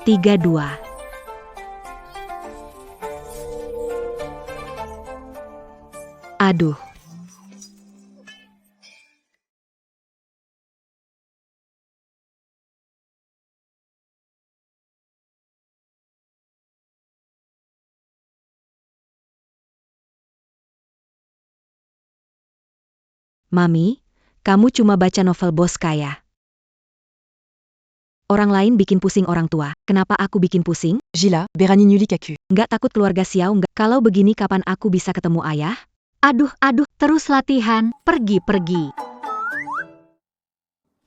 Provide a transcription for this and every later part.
32. Aduh. Mami, kamu cuma baca novel bos kaya. Orang lain bikin pusing orang tua, kenapa aku bikin pusing? Gila, berani nyuli kaku. Nggak takut keluarga Xiao nggak? Kalau begini kapan aku bisa ketemu ayah? Aduh, terus latihan, pergi.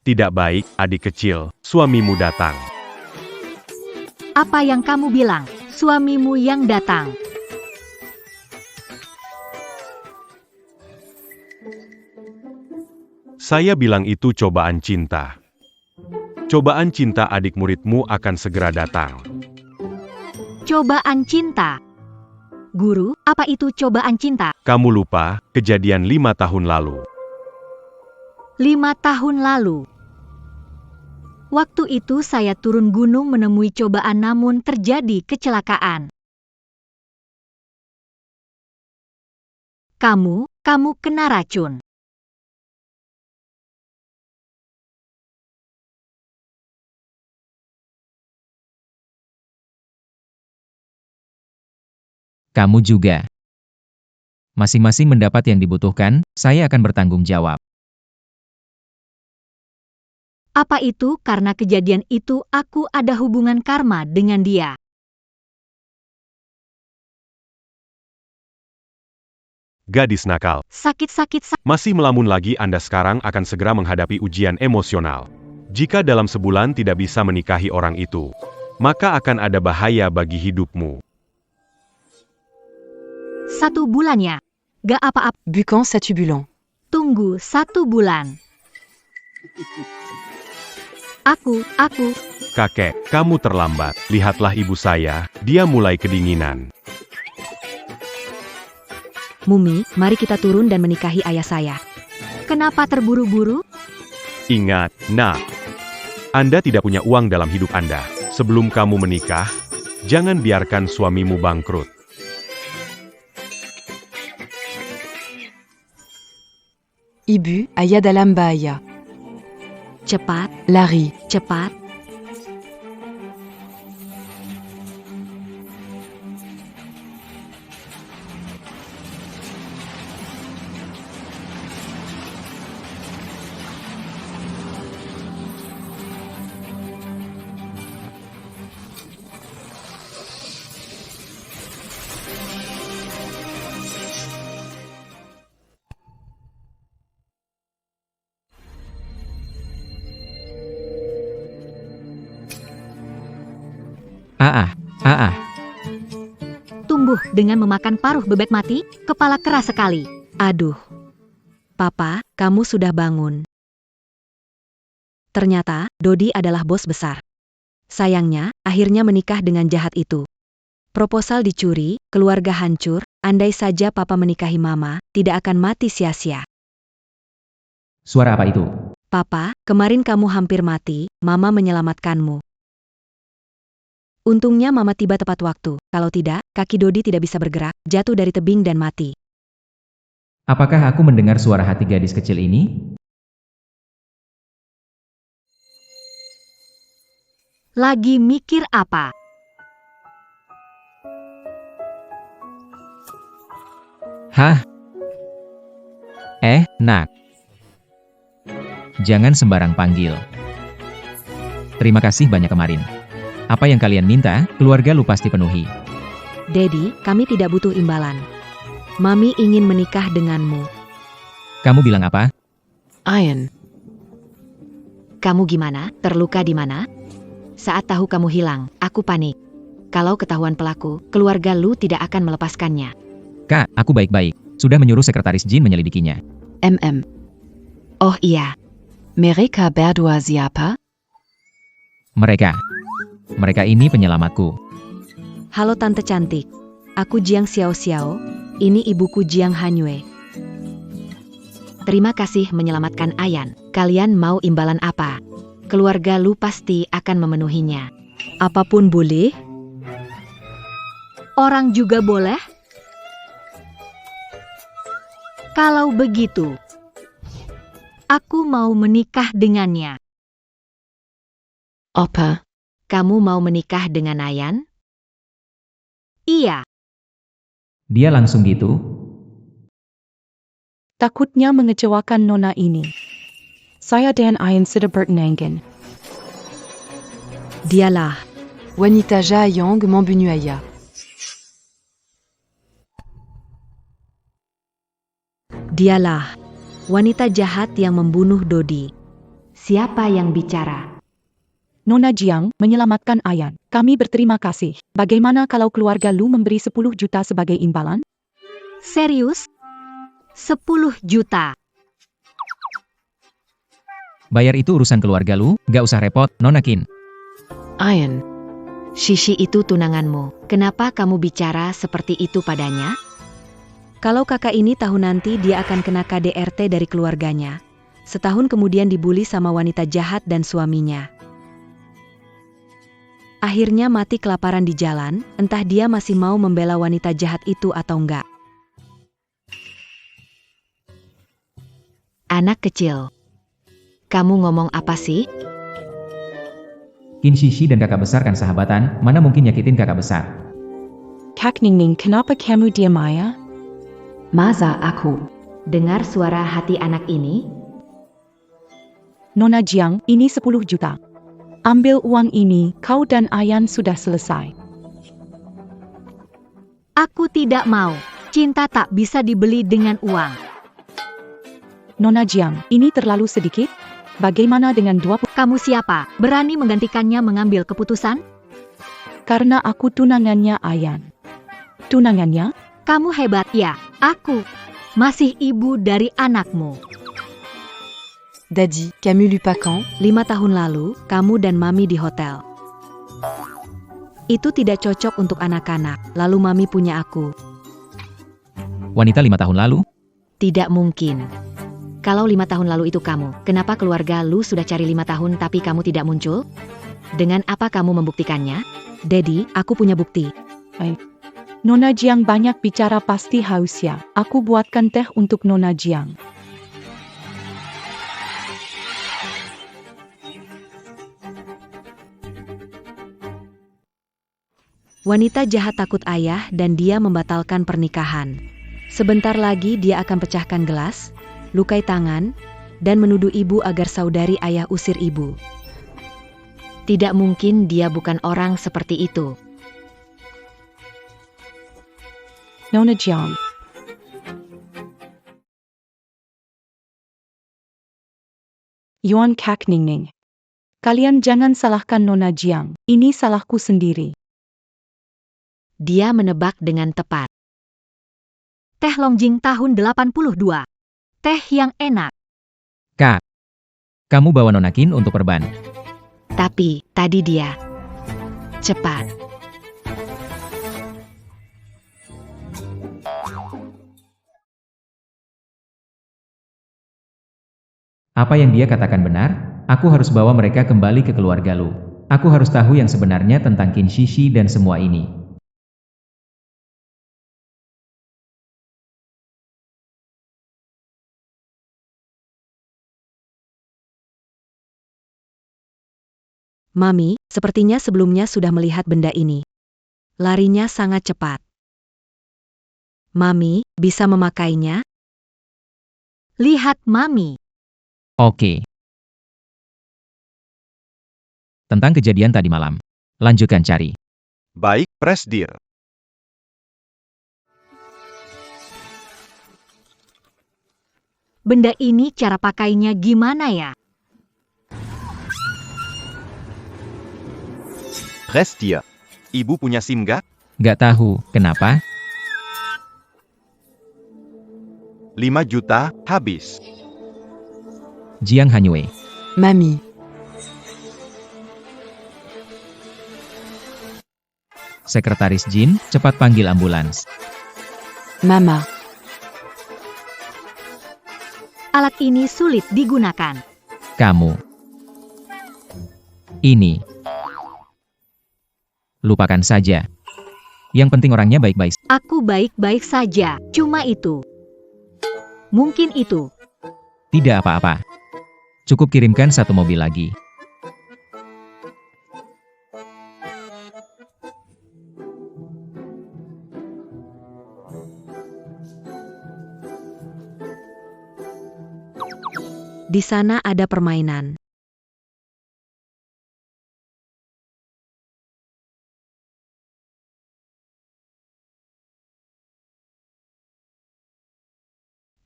Tidak baik, adik kecil, suamimu datang. Apa yang kamu bilang? Suamimu yang datang. Saya bilang itu cobaan cinta. Cobaan cinta adik muridmu akan segera datang. Cobaan cinta. Guru, apa itu cobaan cinta? Kamu lupa, kejadian 5 tahun lalu. 5 tahun lalu. Waktu itu saya turun gunung menemui cobaan namun terjadi kecelakaan. Kamu kena racun. Kamu juga. Masing-masing mendapat yang dibutuhkan, saya akan bertanggung jawab. Apa itu karena kejadian itu aku ada hubungan karma dengan dia? Gadis nakal. Sakit. Masih melamun lagi Anda sekarang akan segera menghadapi ujian emosional. Jika dalam sebulan tidak bisa menikahi orang itu, maka akan ada bahaya bagi hidupmu. 1 bulannya. Gak apa-apa. Bucan satubulant. Tunggu 1 bulan. Aku. Kakek, kamu terlambat. Lihatlah ibu saya, dia mulai kedinginan. Mumi, mari kita turun dan menikahi ayah saya. Kenapa terburu-buru? Ingat, nak. Anda tidak punya uang dalam hidup Anda. Sebelum kamu menikah, jangan biarkan suamimu bangkrut. Ibu, ayah dalam bahaya. Cepat. Lari. Cepat. Tumbuh dengan memakan paruh bebek mati, kepala keras sekali. Aduh. Papa, kamu sudah bangun. Ternyata, Dodi adalah bos besar. Sayangnya, akhirnya menikah dengan jahat itu. Proposal dicuri, keluarga hancur, andai saja papa menikahi mama, tidak akan mati sia-sia. Suara apa itu? Papa, kemarin kamu hampir mati, mama menyelamatkanmu. Untungnya mama tiba tepat waktu, kalau tidak, kaki Dodi tidak bisa bergerak, jatuh dari tebing dan mati. Apakah aku mendengar suara hati gadis kecil ini? Lagi mikir apa? Hah? Nak. Jangan sembarang panggil. Terima kasih banyak kemarin. Apa yang kalian minta, keluarga lu pasti penuhi. Daddy, kami tidak butuh imbalan. Mami ingin menikah denganmu. Kamu bilang apa? Ian. Kamu gimana? Terluka di mana? Saat tahu kamu hilang, aku panik. Kalau ketahuan pelaku, keluarga lu tidak akan melepaskannya. Kak, aku baik-baik. Sudah menyuruh sekretaris Jin menyelidikinya. Oh iya. Mereka berdua siapa? Mereka ini penyelamatku. Halo Tante cantik. Aku Jiang Xiao. Ini ibuku Jiang Hanyue. Terima kasih menyelamatkan Ayan. Kalian mau imbalan apa? Keluarga lu pasti akan memenuhinya. Apapun boleh? Orang juga boleh? Kalau begitu, aku mau menikah dengannya. Apa? Kamu mau menikah dengan Ayan? Iya. Dia langsung gitu? Takutnya mengecewakan nona ini. Saya dan Ayan sudah bertunangan. Dialah. Wanita jahat membunuh ayah. Dialah. Wanita jahat yang membunuh Dodi. Siapa yang bicara? Nona Jiang menyelamatkan Ayan. Kami berterima kasih. Bagaimana kalau keluarga Lu memberi 10 juta sebagai imbalan? Serius? 10 juta. Bayar itu urusan keluarga lu, gak usah repot, Nona Qin. Ayan. Shishi itu tunanganmu. Kenapa kamu bicara seperti itu padanya? Kalau kakak ini tahu nanti dia akan kena KDRT dari keluarganya. Setahun kemudian dibully sama wanita jahat dan suaminya. Akhirnya mati kelaparan di jalan, entah dia masih mau membela wanita jahat itu atau enggak. Anak kecil. Kamu ngomong apa sih? Qin Shishi dan kakak besar kan sahabatan, mana mungkin nyakitin kakak besar. Kak Ningning, kenapa kamu diam Maya? Masa aku dengar suara hati anak ini? Nona Jiang, ini 10 juta. Ambil uang ini, kau dan Ayan sudah selesai. Aku tidak mau. Cinta tak bisa dibeli dengan uang. Nona Jiang, ini terlalu sedikit? Bagaimana dengan 20? Kamu siapa? Berani menggantikannya mengambil keputusan? Karena aku tunangannya Ayan. Tunangannya? Kamu hebat ya. Aku masih ibu dari anakmu. Daddy, Camus Lupacan. 5 tahun lalu, kamu dan Mami di hotel. Itu tidak cocok untuk anak-anak, lalu Mami punya aku. Wanita 5 tahun lalu? Tidak mungkin. Kalau 5 tahun lalu itu kamu, kenapa keluarga lu sudah cari 5 tahun tapi kamu tidak muncul? Dengan apa kamu membuktikannya? Daddy, aku punya bukti. Nona Jiang banyak bicara pasti haus ya. Aku buatkan teh untuk Nona Jiang. Wanita jahat takut ayah dan dia membatalkan pernikahan. Sebentar lagi dia akan pecahkan gelas, lukai tangan, dan menuduh ibu agar saudari ayah usir ibu. Tidak mungkin dia bukan orang seperti itu. Nona Jiang. Yuan Kak Ningning. Kalian jangan salahkan Nona Jiang. Ini salahku sendiri. Dia menebak dengan tepat. Teh Longjing tahun 82. Teh yang enak. Kak, kamu bawa Nona Qin untuk perban. Tapi, tadi dia cepat. Apa yang dia katakan benar? Aku harus bawa mereka kembali ke keluarga lu. Aku harus tahu yang sebenarnya tentang Qin Shishi dan semua ini. Mami, sepertinya sebelumnya sudah melihat benda ini. Larinya sangat cepat. Mami, bisa memakainya? Lihat Mami. Oke. Tentang kejadian tadi malam. Lanjutkan cari. Baik, Presdir. Benda ini cara pakainya gimana ya? Presdir. Ibu punya SIM gak? Gak tahu, kenapa? 5 juta, habis. Jiang Hanyue. Mamie. Sekretaris Jin, cepat panggil ambulans. Mama. Alat ini sulit digunakan. Kamu. Ini. Lupakan saja. Yang penting orangnya baik-baik. Aku baik-baik saja, cuma itu. Mungkin itu. Tidak apa-apa. Cukup kirimkan 1 mobil lagi. Di sana ada permainan.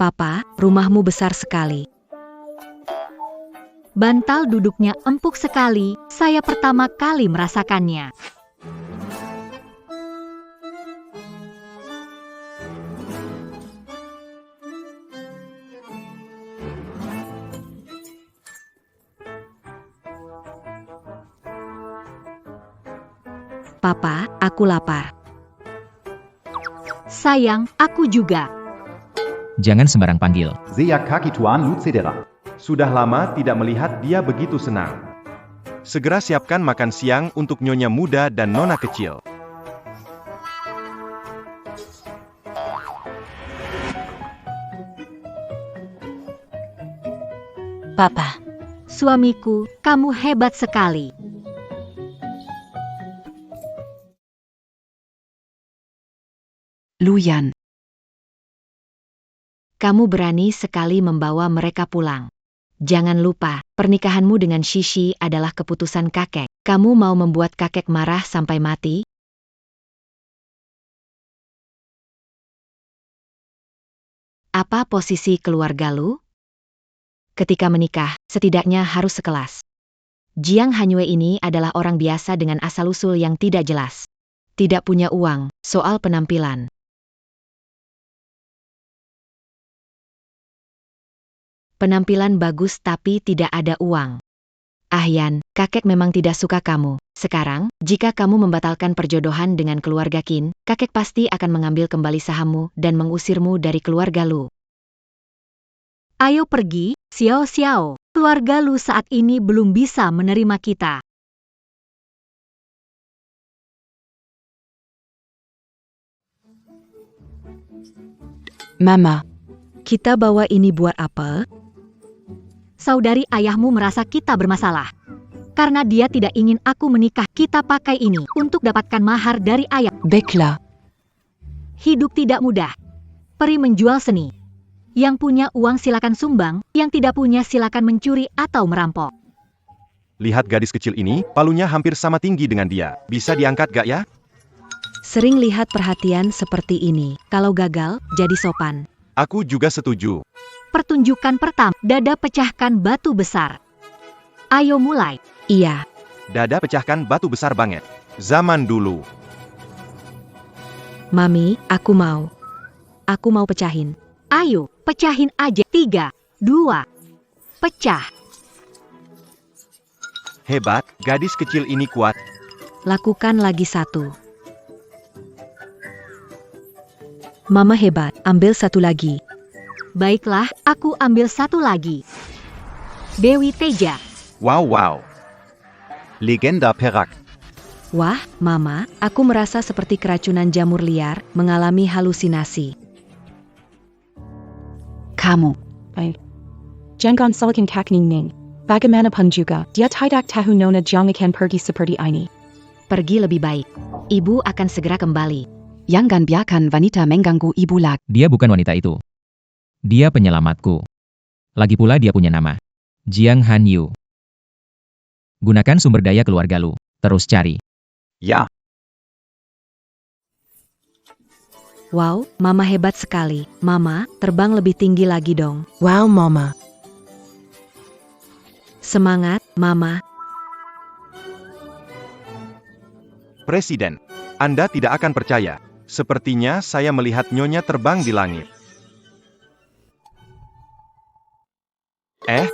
Papa, rumahmu besar sekali. Bantal duduknya empuk sekali, saya pertama kali merasakannya. Papa, aku lapar. Sayang, aku juga. Jangan sembarang panggil. Zea kaki tuan Lucedera. Sudah lama tidak melihat dia begitu senang. Segera siapkan makan siang untuk nyonya muda dan nona kecil. Papa. Suamiku, kamu hebat sekali. Luyan. Kamu berani sekali membawa mereka pulang. Jangan lupa, pernikahanmu dengan Shishi adalah keputusan kakek. Kamu mau membuat kakek marah sampai mati? Apa posisi keluarga Lu? Ketika menikah, setidaknya harus sekelas. Jiang Hanyue ini adalah orang biasa dengan asal-usul yang tidak jelas. Tidak punya uang, soal penampilan. Penampilan bagus tapi tidak ada uang. Ahyan, kakek memang tidak suka kamu. Sekarang, jika kamu membatalkan perjodohan dengan keluarga Qin, kakek pasti akan mengambil kembali sahammu dan mengusirmu dari keluarga Lu. Ayo pergi, Xiao Xiao. Keluarga Lu saat ini belum bisa menerima kita. Mama. Kita bawa ini buat apa? Saudari ayahmu merasa kita bermasalah. Karena dia tidak ingin aku menikah, kita pakai ini untuk dapatkan mahar dari ayah. Baiklah. Hidup tidak mudah. Peri menjual seni. Yang punya uang silakan sumbang, yang tidak punya silakan mencuri atau merampok. Lihat gadis kecil ini, palunya hampir sama tinggi dengan dia. Bisa diangkat gak ya? Sering lihat perhatian seperti ini. Kalau gagal, jadi sopan. Aku juga setuju. Pertunjukan pertama, dada pecahkan batu besar. Ayo mulai. Iya. Dada pecahkan batu besar banget. Zaman dulu. Mami, aku mau. Aku mau pecahin. Ayo, pecahin aja. 3, 2, pecah. Hebat, gadis kecil ini kuat. Lakukan lagi 1. Mama hebat, ambil 1 lagi. Baiklah, aku ambil 1 lagi. Dewi Teja. Wow. Legenda Perak. Wah, Mama, aku merasa seperti keracunan jamur liar, mengalami halusinasi. Kamu. Jangan salahkan Kak Ningning. Bagaimanapun juga, dia tidak tahu Nona Jiang akan pergi seperti ini. Pergi lebih baik. Ibu akan segera kembali. Jangan biarkan wanita mengganggu ibu lagi. Dia bukan wanita itu. Dia penyelamatku. Lagi pula dia punya nama. Jiang Hanyu. Gunakan sumber daya keluarga Lu. Terus cari. Ya. Wow, Mama hebat sekali. Mama, terbang lebih tinggi lagi dong. Wow, Mama. Semangat, Mama. Presiden, Anda tidak akan percaya. Sepertinya saya melihat nyonya terbang di langit.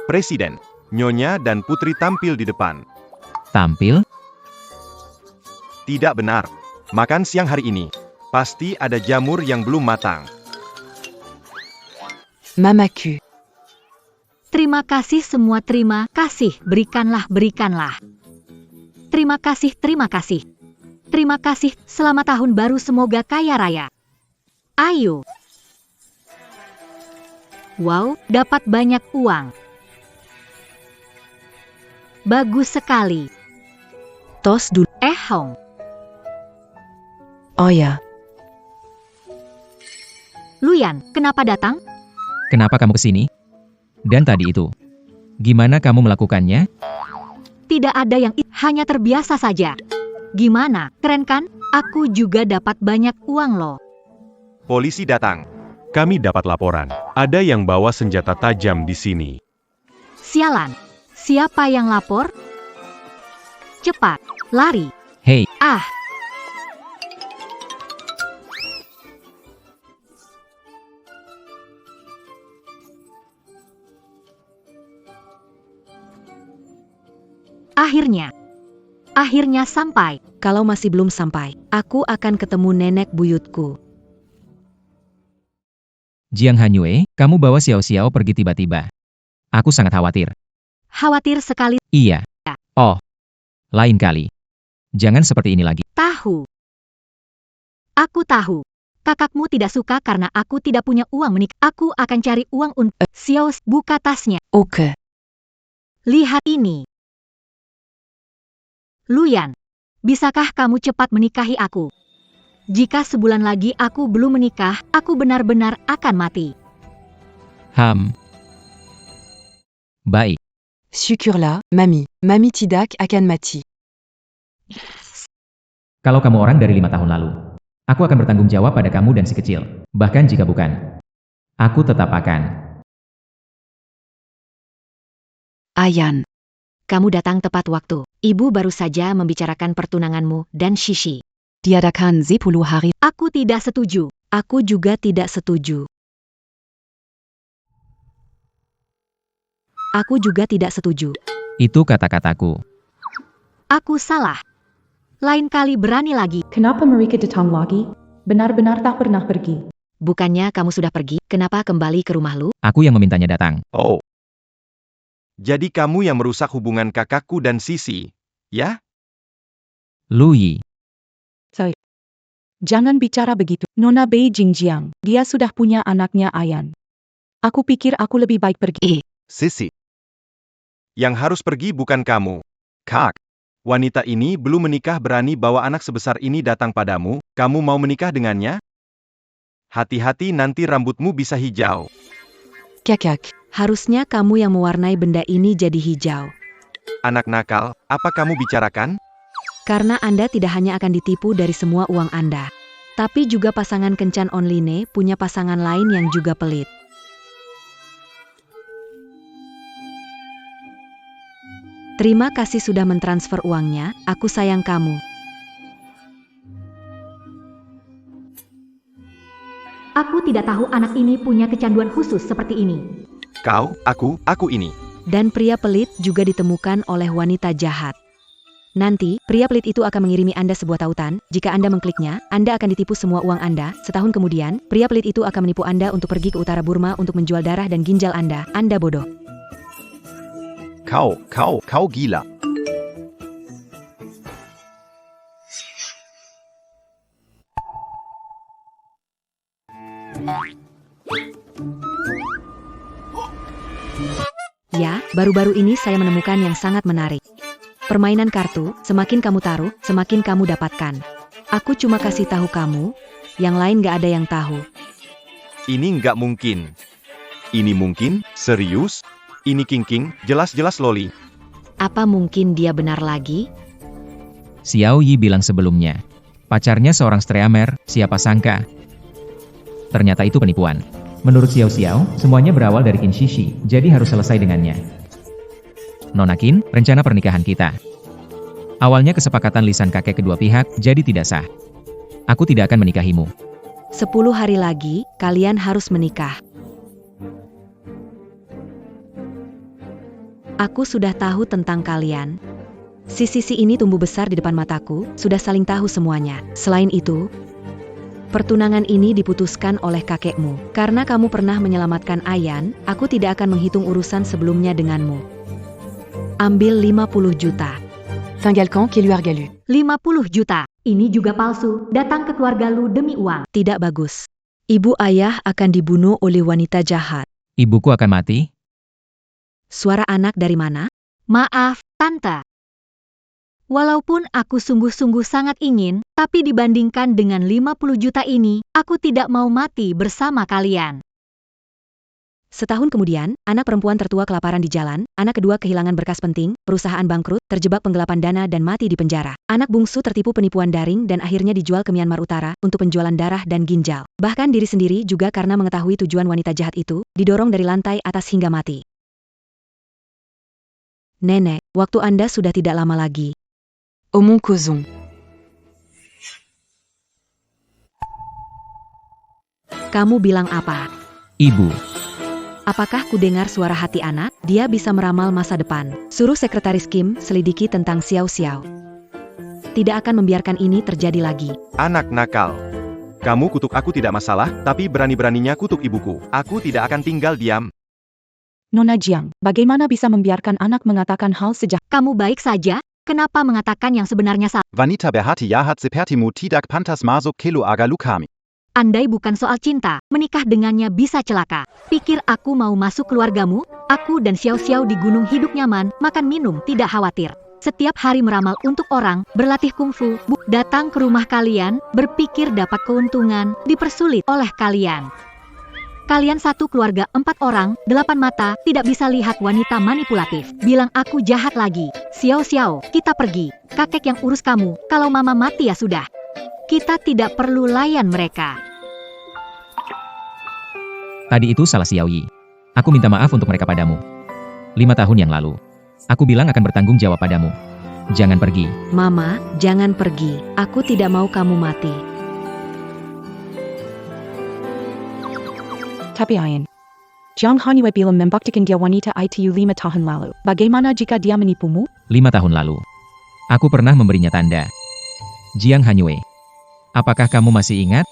Presiden, nyonya dan putri tampil di depan. Tampil? Tidak benar. Makan siang hari ini. Pasti ada jamur yang belum matang. Mamaku. Terima kasih semua, terima kasih. Berikanlah. Terima kasih. Terima kasih, selamat tahun baru semoga kaya raya. Ayo. Wow, dapat banyak uang. Bagus sekali. Tos dulu. Hong. Oh ya. Luyan, kenapa datang? Kenapa kamu kesini? Dan tadi itu. Gimana kamu melakukannya? Tidak ada yang hanya terbiasa saja. Gimana, keren kan? Aku juga dapat banyak uang loh. Polisi datang. Kami dapat laporan. Ada yang bawa senjata tajam di sini. Sialan. Siapa yang lapor? Cepat, lari. Hei, Ah, akhirnya sampai. Kalau masih belum sampai, aku akan ketemu nenek buyutku. Jiang Hanyue, kamu bawa Xiao Xiao pergi tiba-tiba. Aku sangat khawatir. Khawatir sekali. Iya. Oh, lain kali. Jangan seperti ini lagi. Tahu. Aku tahu. Kakakmu tidak suka karena aku tidak punya uang menikah. Aku akan cari uang untuk Xiao. Buka tasnya. Ok. Lihat ini. Luyan, bisakah kamu cepat menikahi aku? Jika sebulan lagi aku belum menikah, aku benar-benar akan mati. Baik. Syukurlah, Mami. Mami tidak akan mati. Kalau kamu orang dari 5 tahun lalu, aku akan bertanggung jawab pada kamu dan si kecil. Bahkan jika bukan, aku tetap akan. Ayan. Kamu datang tepat waktu. Ibu baru saja membicarakan pertunanganmu dan Shishi. Diadakan 10 hari. Aku tidak setuju. Aku juga tidak setuju. Aku juga tidak setuju. Itu kata-kataku. Aku salah. Lain kali berani lagi. Kenapa mereka datang lagi? Benar-benar tak pernah pergi. Bukannya kamu sudah pergi, kenapa kembali ke rumah lu? Aku yang memintanya datang. Oh. Jadi kamu yang merusak hubungan kakakku dan Sisi, ya? Lu Yi. Jangan bicara begitu. Nona Beijing Jiang, dia sudah punya anaknya Ayan. Aku pikir aku lebih baik pergi. Sisi. Yang harus pergi bukan kamu. Kak. Wanita ini belum menikah berani bawa anak sebesar ini datang padamu, kamu mau menikah dengannya? Hati-hati nanti rambutmu bisa hijau. Kakak. Harusnya kamu yang mewarnai benda ini jadi hijau. Anak nakal, apa kamu bicarakan? Karena Anda tidak hanya akan ditipu dari semua uang Anda. Tapi juga pasangan kencan online punya pasangan lain yang juga pelit. Terima kasih sudah mentransfer uangnya, aku sayang kamu. Aku tidak tahu anak ini punya kecanduan khusus seperti ini. Kau, aku ini. Dan pria pelit juga ditemukan oleh wanita jahat. Nanti, pria pelit itu akan mengirimi Anda sebuah tautan. Jika Anda mengkliknya, Anda akan ditipu semua uang Anda. Setahun kemudian, pria pelit itu akan menipu Anda untuk pergi ke utara Burma untuk menjual darah dan ginjal Anda. Anda bodoh. Kau gila. Ya, baru-baru ini saya menemukan yang sangat menarik. Permainan kartu, semakin kamu taruh, semakin kamu dapatkan. Aku cuma kasih tahu kamu, yang lain gak ada yang tahu. Ini nggak mungkin. Ini mungkin? Serius? Ini King, jelas-jelas loli. Apa mungkin dia benar lagi? Xiao Yi bilang sebelumnya. Pacarnya seorang streamer, siapa sangka. Ternyata itu penipuan. Menurut Xiao Xiao, semuanya berawal dari Qin Shishi, jadi harus selesai dengannya. Nona Qin, rencana pernikahan kita. Awalnya kesepakatan lisan kakek kedua pihak, jadi tidak sah. Aku tidak akan menikahimu. 10 hari lagi, kalian harus menikah. Aku sudah tahu tentang kalian. Sisi ini tumbuh besar di depan mataku, sudah saling tahu semuanya. Selain itu, pertunangan ini diputuskan oleh kakekmu. Karena kamu pernah menyelamatkan Ayan, aku tidak akan menghitung urusan sebelumnya denganmu. Ambil 50 juta. Fingalcan qui lui a regalu. 50 juta. Ini juga palsu, datang ke keluarga Lu demi uang. Tidak bagus. Ibu ayah akan dibunuh oleh wanita jahat. Ibuku akan mati? Suara anak dari mana? Maaf, Tante. Walaupun aku sungguh-sungguh sangat ingin, tapi dibandingkan dengan 50 juta ini, aku tidak mau mati bersama kalian. Setahun kemudian, anak perempuan tertua kelaparan di jalan, anak kedua kehilangan berkas penting, perusahaan bangkrut, terjebak penggelapan dana dan mati di penjara. Anak bungsu tertipu penipuan daring dan akhirnya dijual ke Myanmar Utara untuk penjualan darah dan ginjal. Bahkan diri sendiri juga karena mengetahui tujuan wanita jahat itu, didorong dari lantai atas hingga mati. Nenek, waktu Anda sudah tidak lama lagi. Omong kosong. Kamu bilang apa? Ibu. Apakah ku dengar suara hati anak? Dia bisa meramal masa depan. Suruh sekretaris Kim selidiki tentang Xiao Xiao. Tidak akan membiarkan ini terjadi lagi. Anak nakal. Kamu kutuk aku tidak masalah, tapi berani-beraninya kutuk ibuku. Aku tidak akan tinggal diam. Nona Jiang, bagaimana bisa membiarkan anak mengatakan hal sejak Kamu baik saja? Kenapa mengatakan yang sebenarnya salah? Wanita berhati jahat sepertimu tidak pantas masuk kilo aga lukami. Andai bukan soal cinta, menikah dengannya bisa celaka. Pikir aku mau masuk keluargamu? Aku dan Xiao Xiao di gunung hidup nyaman, makan minum tidak khawatir. Setiap hari meramal untuk orang, berlatih kungfu, datang ke rumah kalian, berpikir dapat keuntungan, dipersulit oleh kalian. Kalian satu keluarga 4 orang, 8 mata, tidak bisa lihat wanita manipulatif. Bilang aku jahat lagi. Xiao Xiao, kita pergi. Kakek yang urus kamu, kalau mama mati ya sudah. Kita tidak perlu layan mereka. Tadi itu salah Xiao Yi. Aku minta maaf untuk mereka padamu. 5 tahun yang lalu. Aku bilang akan bertanggung jawab padamu. Jangan pergi. Mama, jangan pergi. Aku tidak mau kamu mati. Tapi Ain. Jiang Hanyue bilang membuktikan dia wanita itu 5 tahun lalu. Bagaimana jika dia menipumu? 5 tahun lalu. Aku pernah memberinya tanda. Jiang Hanyue. Apakah kamu masih ingat?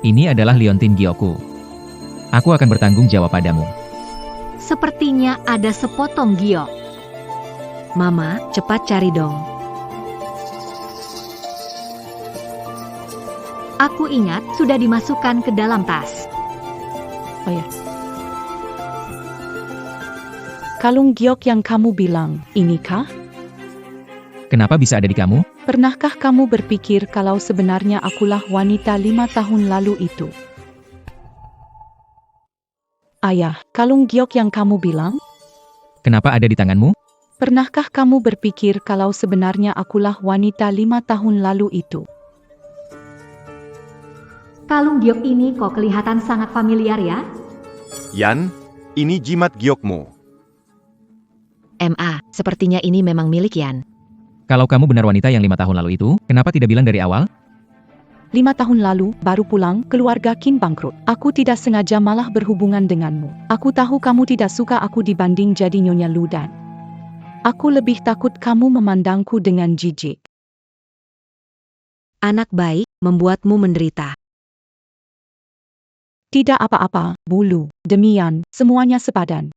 Ini adalah liontin Gyoku. Aku akan bertanggung jawab padamu. Sepertinya ada sepotong giok. Mama, cepat cari dong. Aku ingat sudah dimasukkan ke dalam tas. Oh ya. Kalung giok yang kamu bilang, inikah? Kenapa bisa ada di kamu? Pernahkah kamu berpikir kalau sebenarnya akulah wanita 5 tahun lalu itu? Ayah, kalung giok yang kamu bilang? Kenapa ada di tanganmu? Pernahkah kamu berpikir kalau sebenarnya akulah wanita 5 tahun lalu itu? Kalung giok ini kok kelihatan sangat familiar ya? Yan, ini jimat giokmu. MA, sepertinya ini memang milik Yan. Kalau kamu benar wanita yang 5 tahun lalu itu, kenapa tidak bilang dari awal? 5 tahun lalu, baru pulang, keluarga Qin bangkrut. Aku tidak sengaja malah berhubungan denganmu. Aku tahu kamu tidak suka aku dibanding jadi Nyonya Lu dan aku lebih takut kamu memandangku dengan jijik. Anak baik, membuatmu menderita. Tidak apa-apa, Bulu. Demian, semuanya sepadan.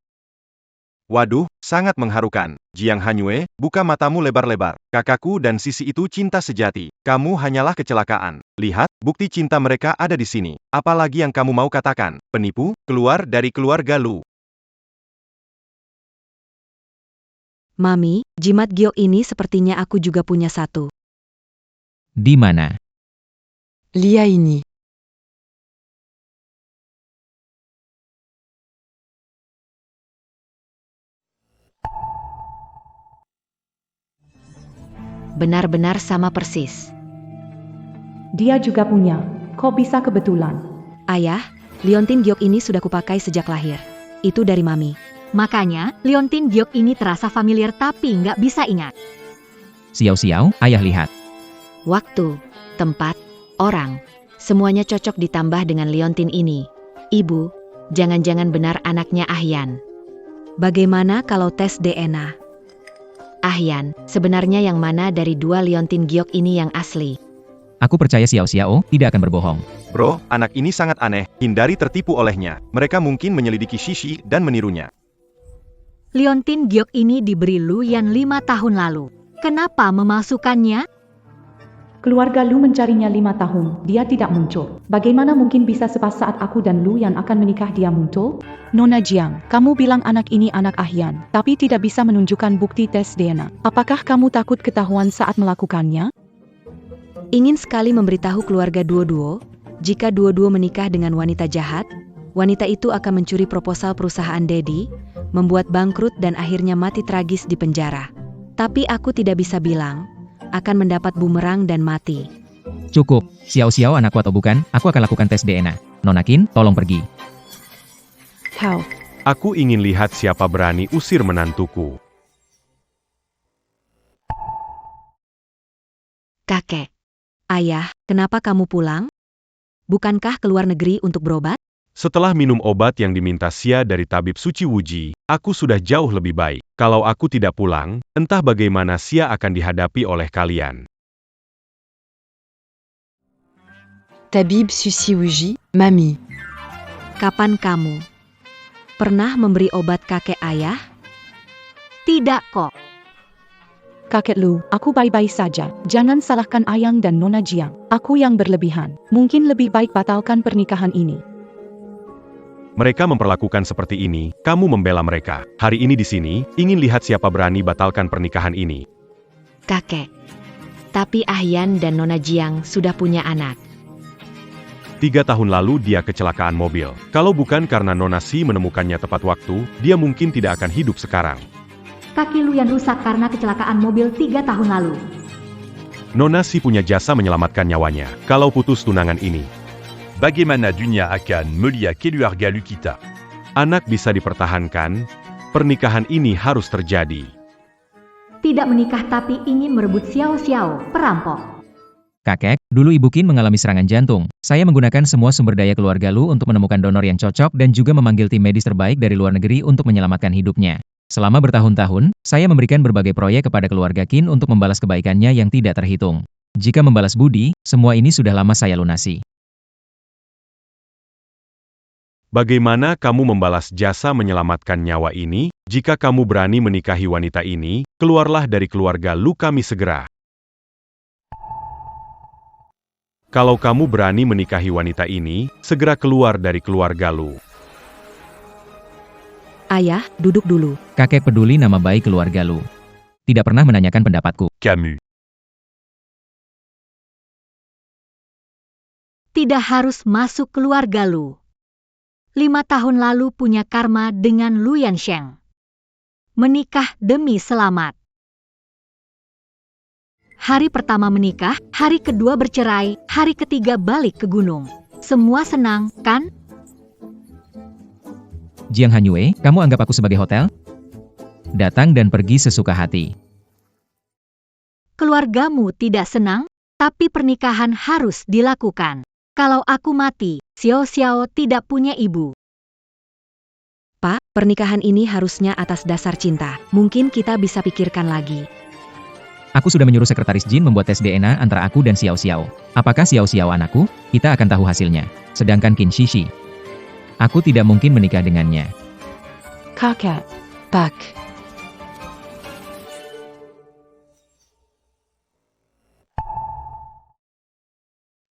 Waduh, sangat mengharukan. Jiang Hanyue, buka matamu lebar-lebar. Kakakku dan Sisi itu cinta sejati. Kamu hanyalah kecelakaan. Lihat, bukti cinta mereka ada di sini. Apalagi yang kamu mau katakan? Penipu, keluar dari keluarga Lu. Mami, jimat giok ini sepertinya aku juga punya satu. Di mana? Lia ini. Benar-benar sama persis. Dia juga punya. Kok bisa kebetulan? Ayah, liontin giok ini sudah kupakai sejak lahir. Itu dari Mami. Makanya, liontin giok ini terasa familiar tapi nggak bisa ingat. Xiao-xiao, ayah lihat. Waktu, tempat, orang, semuanya cocok ditambah dengan liontin ini. Ibu, jangan-jangan benar anaknya Ahyan. Bagaimana kalau tes DNA? Ahyan, sebenarnya yang mana dari dua liontin giok ini yang asli? Aku percaya Xiao Xiao tidak akan berbohong. Bro, anak ini sangat aneh. Hindari tertipu olehnya. Mereka mungkin menyelidiki Shishi dan menirunya. Liontin giok ini diberi Lu Yan 5 tahun lalu. Kenapa memalsukannya? Keluarga Lu mencarinya 5 tahun, dia tidak muncul. Bagaimana mungkin bisa sepas saat aku dan Lu yang akan menikah dia muncul? Nona Jiang, kamu bilang anak ini anak Ahyan, tapi tidak bisa menunjukkan bukti tes DNA. Apakah kamu takut ketahuan saat melakukannya? Ingin sekali memberitahu keluarga Duo-Duo, jika Duo-Duo menikah dengan wanita jahat, wanita itu akan mencuri proposal perusahaan Dedi, membuat bangkrut dan akhirnya mati tragis di penjara. Tapi aku tidak bisa bilang, akan mendapat bumerang dan mati. Cukup, Xiao Xiao anakku atau bukan, aku akan lakukan tes DNA. Nona Qin, tolong pergi. Kau. Aku ingin lihat siapa berani usir menantuku. Kakek. Ayah, kenapa kamu pulang? Bukankah ke luar negeri untuk berobat? Setelah minum obat yang diminta Xia dari tabib suci Wuji, aku sudah jauh lebih baik. Kalau aku tidak pulang, entah bagaimana Xia akan dihadapi oleh kalian. Tabib Suci Wuji, Mami. Kapan kamu pernah memberi obat kakek ayah? Tidak kok. Kakek Lu, aku baik-baik saja. Jangan salahkan Ayang dan Nona Jiang. Aku yang berlebihan. Mungkin lebih baik batalkan pernikahan ini. Mereka memperlakukan seperti ini, kamu membela mereka. Hari ini di sini, ingin lihat siapa berani batalkan pernikahan ini. Kakek. Tapi Ahyan dan Nona Jiang sudah punya anak. 3 tahun lalu dia kecelakaan mobil. Kalau bukan karena Nona Si menemukannya tepat waktu, dia mungkin tidak akan hidup sekarang. Kaki Lu yang rusak karena kecelakaan mobil 3 tahun lalu. Nona Si punya jasa menyelamatkan nyawanya. Kalau putus tunangan ini, Bagaimana dunia akan melihat keluarga lu kita? anak bisa dipertahankan, pernikahan ini harus terjadi. Tidak menikah tapi ingin merebut Xiao Xiao, perampok. Kakek, dulu Ibu Qin mengalami serangan jantung. Saya menggunakan semua sumber daya keluarga Lu untuk menemukan donor yang cocok dan juga memanggil tim medis terbaik dari luar negeri untuk menyelamatkan hidupnya. Selama bertahun-tahun, saya memberikan berbagai proyek kepada keluarga Qin untuk membalas kebaikannya yang tidak terhitung. Jika membalas budi, semua ini sudah lama saya lunasi. Bagaimana kamu membalas jasa menyelamatkan nyawa ini? Jika kamu berani menikahi wanita ini, keluarlah dari keluarga Lu kami segera. Kalau kamu berani menikahi wanita ini, segera keluar dari keluarga Lu. Ayah, duduk dulu. Kakek peduli nama baik keluarga Lu. Tidak pernah menanyakan pendapatku. Camus. Tidak harus masuk keluarga Lu. 5 tahun lalu punya karma dengan Lu Yansheng. Menikah demi selamat. Hari pertama menikah, hari kedua bercerai, hari ketiga balik ke gunung. Semua senang, kan? Jiang Hanyue, kamu anggap aku sebagai hotel? Datang dan pergi sesuka hati. Keluargamu tidak senang, tapi pernikahan harus dilakukan. Kalau aku mati, Xiao Xiao tidak punya ibu. Pak, pernikahan ini harusnya atas dasar cinta. Mungkin kita bisa pikirkan lagi. Aku sudah menyuruh sekretaris Jin membuat tes DNA antara aku dan Xiao Xiao. Apakah Xiao Xiao anakku? Kita akan tahu hasilnya. Sedangkan Qin Shishi, aku tidak mungkin menikah dengannya. Kakek. Pak.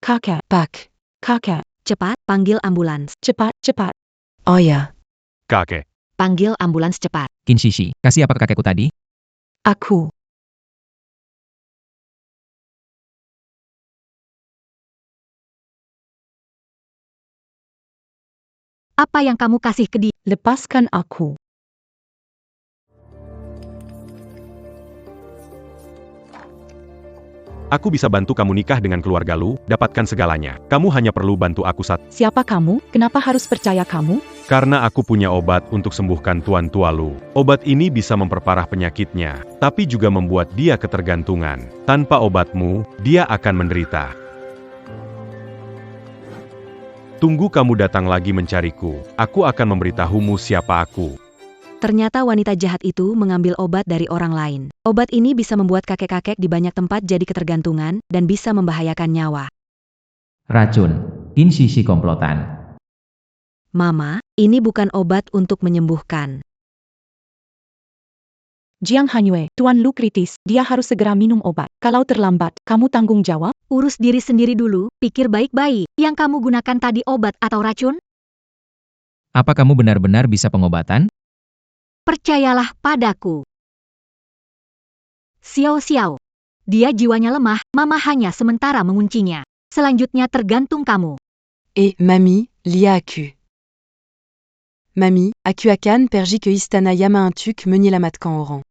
Kakek. Pak. Kakek. Cepat, panggil ambulans. Cepat, cepat. Oh ya. Kakek, Panggil ambulans cepat. Qin Shishi, kasih apa ke kakekku tadi? Aku. Apa yang kamu kasih ke dia? Lepaskan aku. aku bisa bantu kamu nikah dengan keluarga Lu, dapatkan segalanya. Kamu hanya perlu bantu aku Siapa kamu? Kenapa harus percaya kamu? karena aku punya obat untuk sembuhkan Tuan Tua Lu. Obat ini bisa memperparah penyakitnya, tapi juga membuat dia ketergantungan. Tanpa obatmu, dia akan menderita. Tunggu kamu datang lagi mencariku, aku akan memberitahumu siapa aku. Ternyata wanita jahat itu mengambil obat dari orang lain. Obat ini bisa membuat kakek-kakek di banyak tempat jadi ketergantungan dan bisa membahayakan nyawa. Racun. Qin Shishi komplotan. Mama, ini bukan obat untuk menyembuhkan. Jiang Hanyue, Tuan Lu kritis, dia harus segera minum obat. Kalau terlambat, kamu tanggung jawab? Urus diri sendiri dulu, pikir baik-baik. Yang kamu gunakan tadi obat atau racun? Apa kamu benar-benar bisa pengobatan? Percayalah padaku. Xiao, dia jiwanya lemah, mama hanya sementara menguncinya. Selanjutnya tergantung kamu. Et mamie, lia Aku. Mamie, Aku akan pergi ke istana Yama Intuk menyelamatkan orang.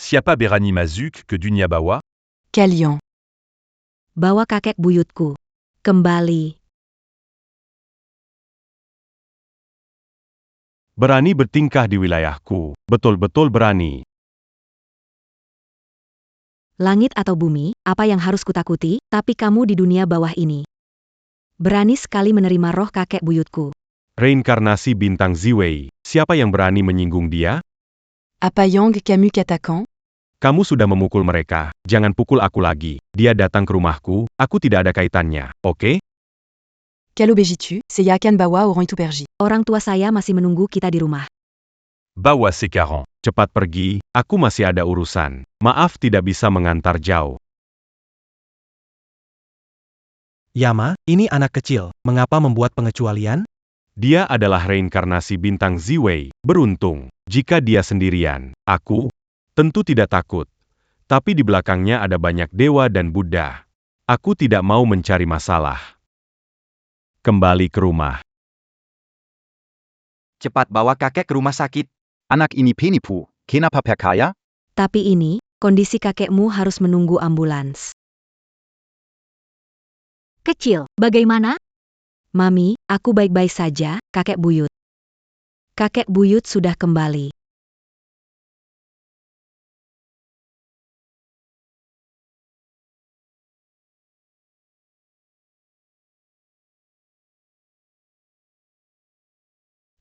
Siapa berani mazuk ke dunia bawah? Kalian. Bawa kakek buyutku. Kembali. Berani bertingkah di wilayahku. Betul-betul berani. Langit atau bumi, apa yang harus kutakuti, tapi kamu di dunia bawah ini. Berani sekali menerima roh kakek buyutku. Reinkarnasi bintang Ziwei. Siapa yang berani menyinggung dia? Apa yang kamu katakan? Kamu sudah memukul mereka. Jangan pukul aku lagi. Dia datang ke rumahku. Aku tidak ada kaitannya. Oke? Quel obéis-tu? Saya akan bawa orang itu pergi. Orang tua saya masih menunggu kita di rumah. Bawa sekarang. Cepat pergi. Aku masih ada urusan. Maaf tidak bisa mengantar jauh. Yama, ini anak kecil. Mengapa membuat pengecualian? Dia adalah reinkarnasi bintang Ziwei. Beruntung. Jika dia sendirian, aku tentu tidak takut. Tapi di belakangnya ada banyak dewa dan Buddha. Aku tidak mau mencari masalah. Kembali ke rumah. Cepat bawa kakek ke rumah sakit. Anak ini penipu. Kenapa percaya? Tapi ini, kondisi kakekmu harus menunggu ambulans. Kecil, bagaimana? Mami, aku baik-baik saja, kakek buyut. Kakek buyut sudah kembali.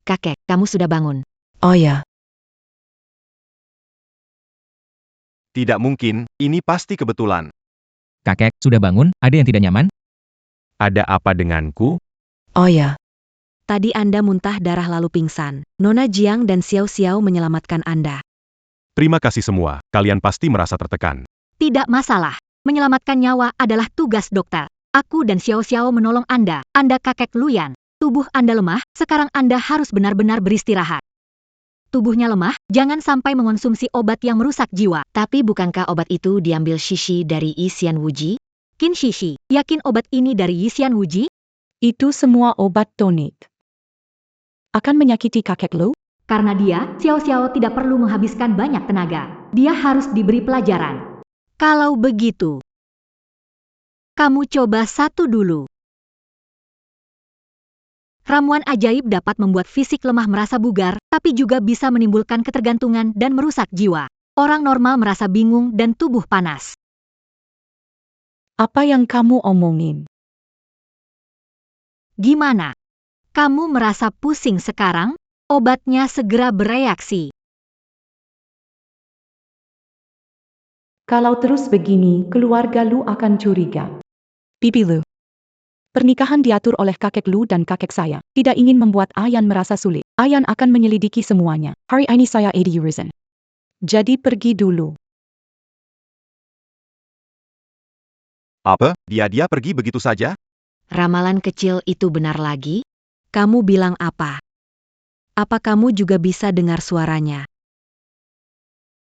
Kakek, kamu sudah bangun. Oh ya. Tidak mungkin, ini pasti kebetulan. Kakek, sudah bangun? Ada yang tidak nyaman? Ada apa denganku? Oh ya. Tadi Anda muntah darah lalu pingsan. Nona Jiang dan Xiao menyelamatkan Anda. Terima kasih semua. Kalian pasti merasa tertekan. Tidak masalah. Menyelamatkan nyawa adalah tugas dokter. Aku dan Xiao menolong Anda. Anda kakek Luyan. Tubuh Anda lemah, sekarang Anda harus benar-benar beristirahat. Tubuhnya lemah, jangan sampai mengonsumsi obat yang merusak jiwa. Tapi bukankah obat itu diambil Shishi dari Yi Xian Wuji? Qin Shishi, yakin obat ini dari Yi Xian Wuji? Itu semua obat tonik. Akan menyakiti kakek Lu? Karena dia, Xiao tidak perlu menghabiskan banyak tenaga. Dia harus diberi pelajaran. Kalau begitu, kamu coba satu dulu. Ramuan ajaib dapat membuat fisik lemah merasa bugar, tapi juga bisa menimbulkan ketergantungan dan merusak jiwa. Orang normal merasa bingung dan tubuh panas. Apa yang kamu omongin? Gimana? Kamu merasa pusing sekarang? Obatnya segera bereaksi. Kalau terus begini, keluarga Lu akan curiga. Bibi Lu. Pernikahan diatur oleh kakek Lu dan kakek saya. Tidak ingin membuat Ayan merasa sulit. Ayan akan menyelidiki semuanya. Hari ini saya urusan. Jadi pergi dulu. Apa? Dia pergi begitu saja? Ramalan kecil itu benar lagi? Kamu bilang apa? Apa kamu juga bisa dengar suaranya?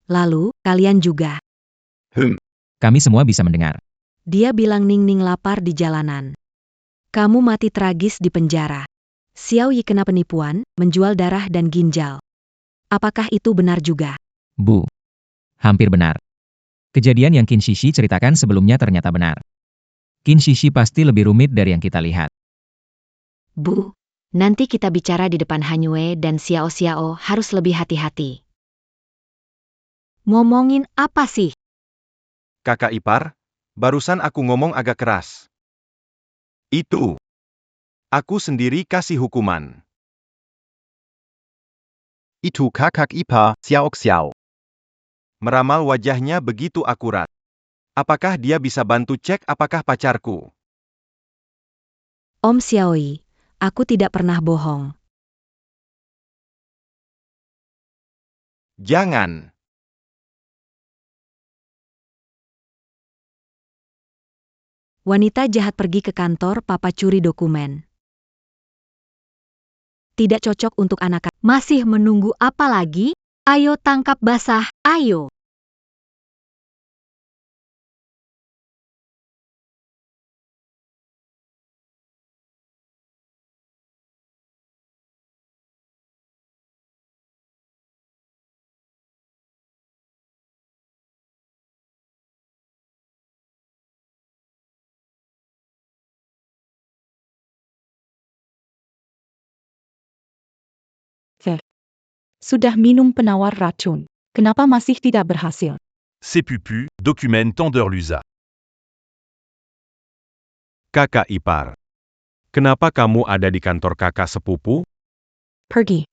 Lalu, kalian juga. Kami semua bisa mendengar. Dia bilang Ning lapar di jalanan. Kamu mati tragis di penjara. Xiao Yi kena penipuan, menjual darah dan ginjal. Apakah itu benar juga? Bu. Hampir benar. Kejadian yang Qin Shishi ceritakan sebelumnya ternyata benar. Qin Shishi pasti lebih rumit dari yang kita lihat. Bu, nanti kita bicara di depan Han Yue dan Xiao Xiao harus lebih hati-hati. Ngomongin apa sih? Kakak ipar, barusan aku ngomong agak keras. Itu. Aku sendiri kasih hukuman. Itu kakak ipar, Xiao Xiao. Meramal wajahnya begitu akurat. Apakah dia bisa bantu cek apakah pacarku? Om Xiaoi, aku tidak pernah bohong. Jangan. Wanita jahat pergi ke kantor papa curi dokumen. Tidak cocok untuk anak. Masih menunggu apa lagi? Ayo tangkap basah, ayo. Sudah minum penawar racun. Kenapa masih tidak berhasil? C'est Pupu, document Tendeur Lusa. Kakak ipar. Kenapa kamu ada di kantor kakak sepupu? Pergi.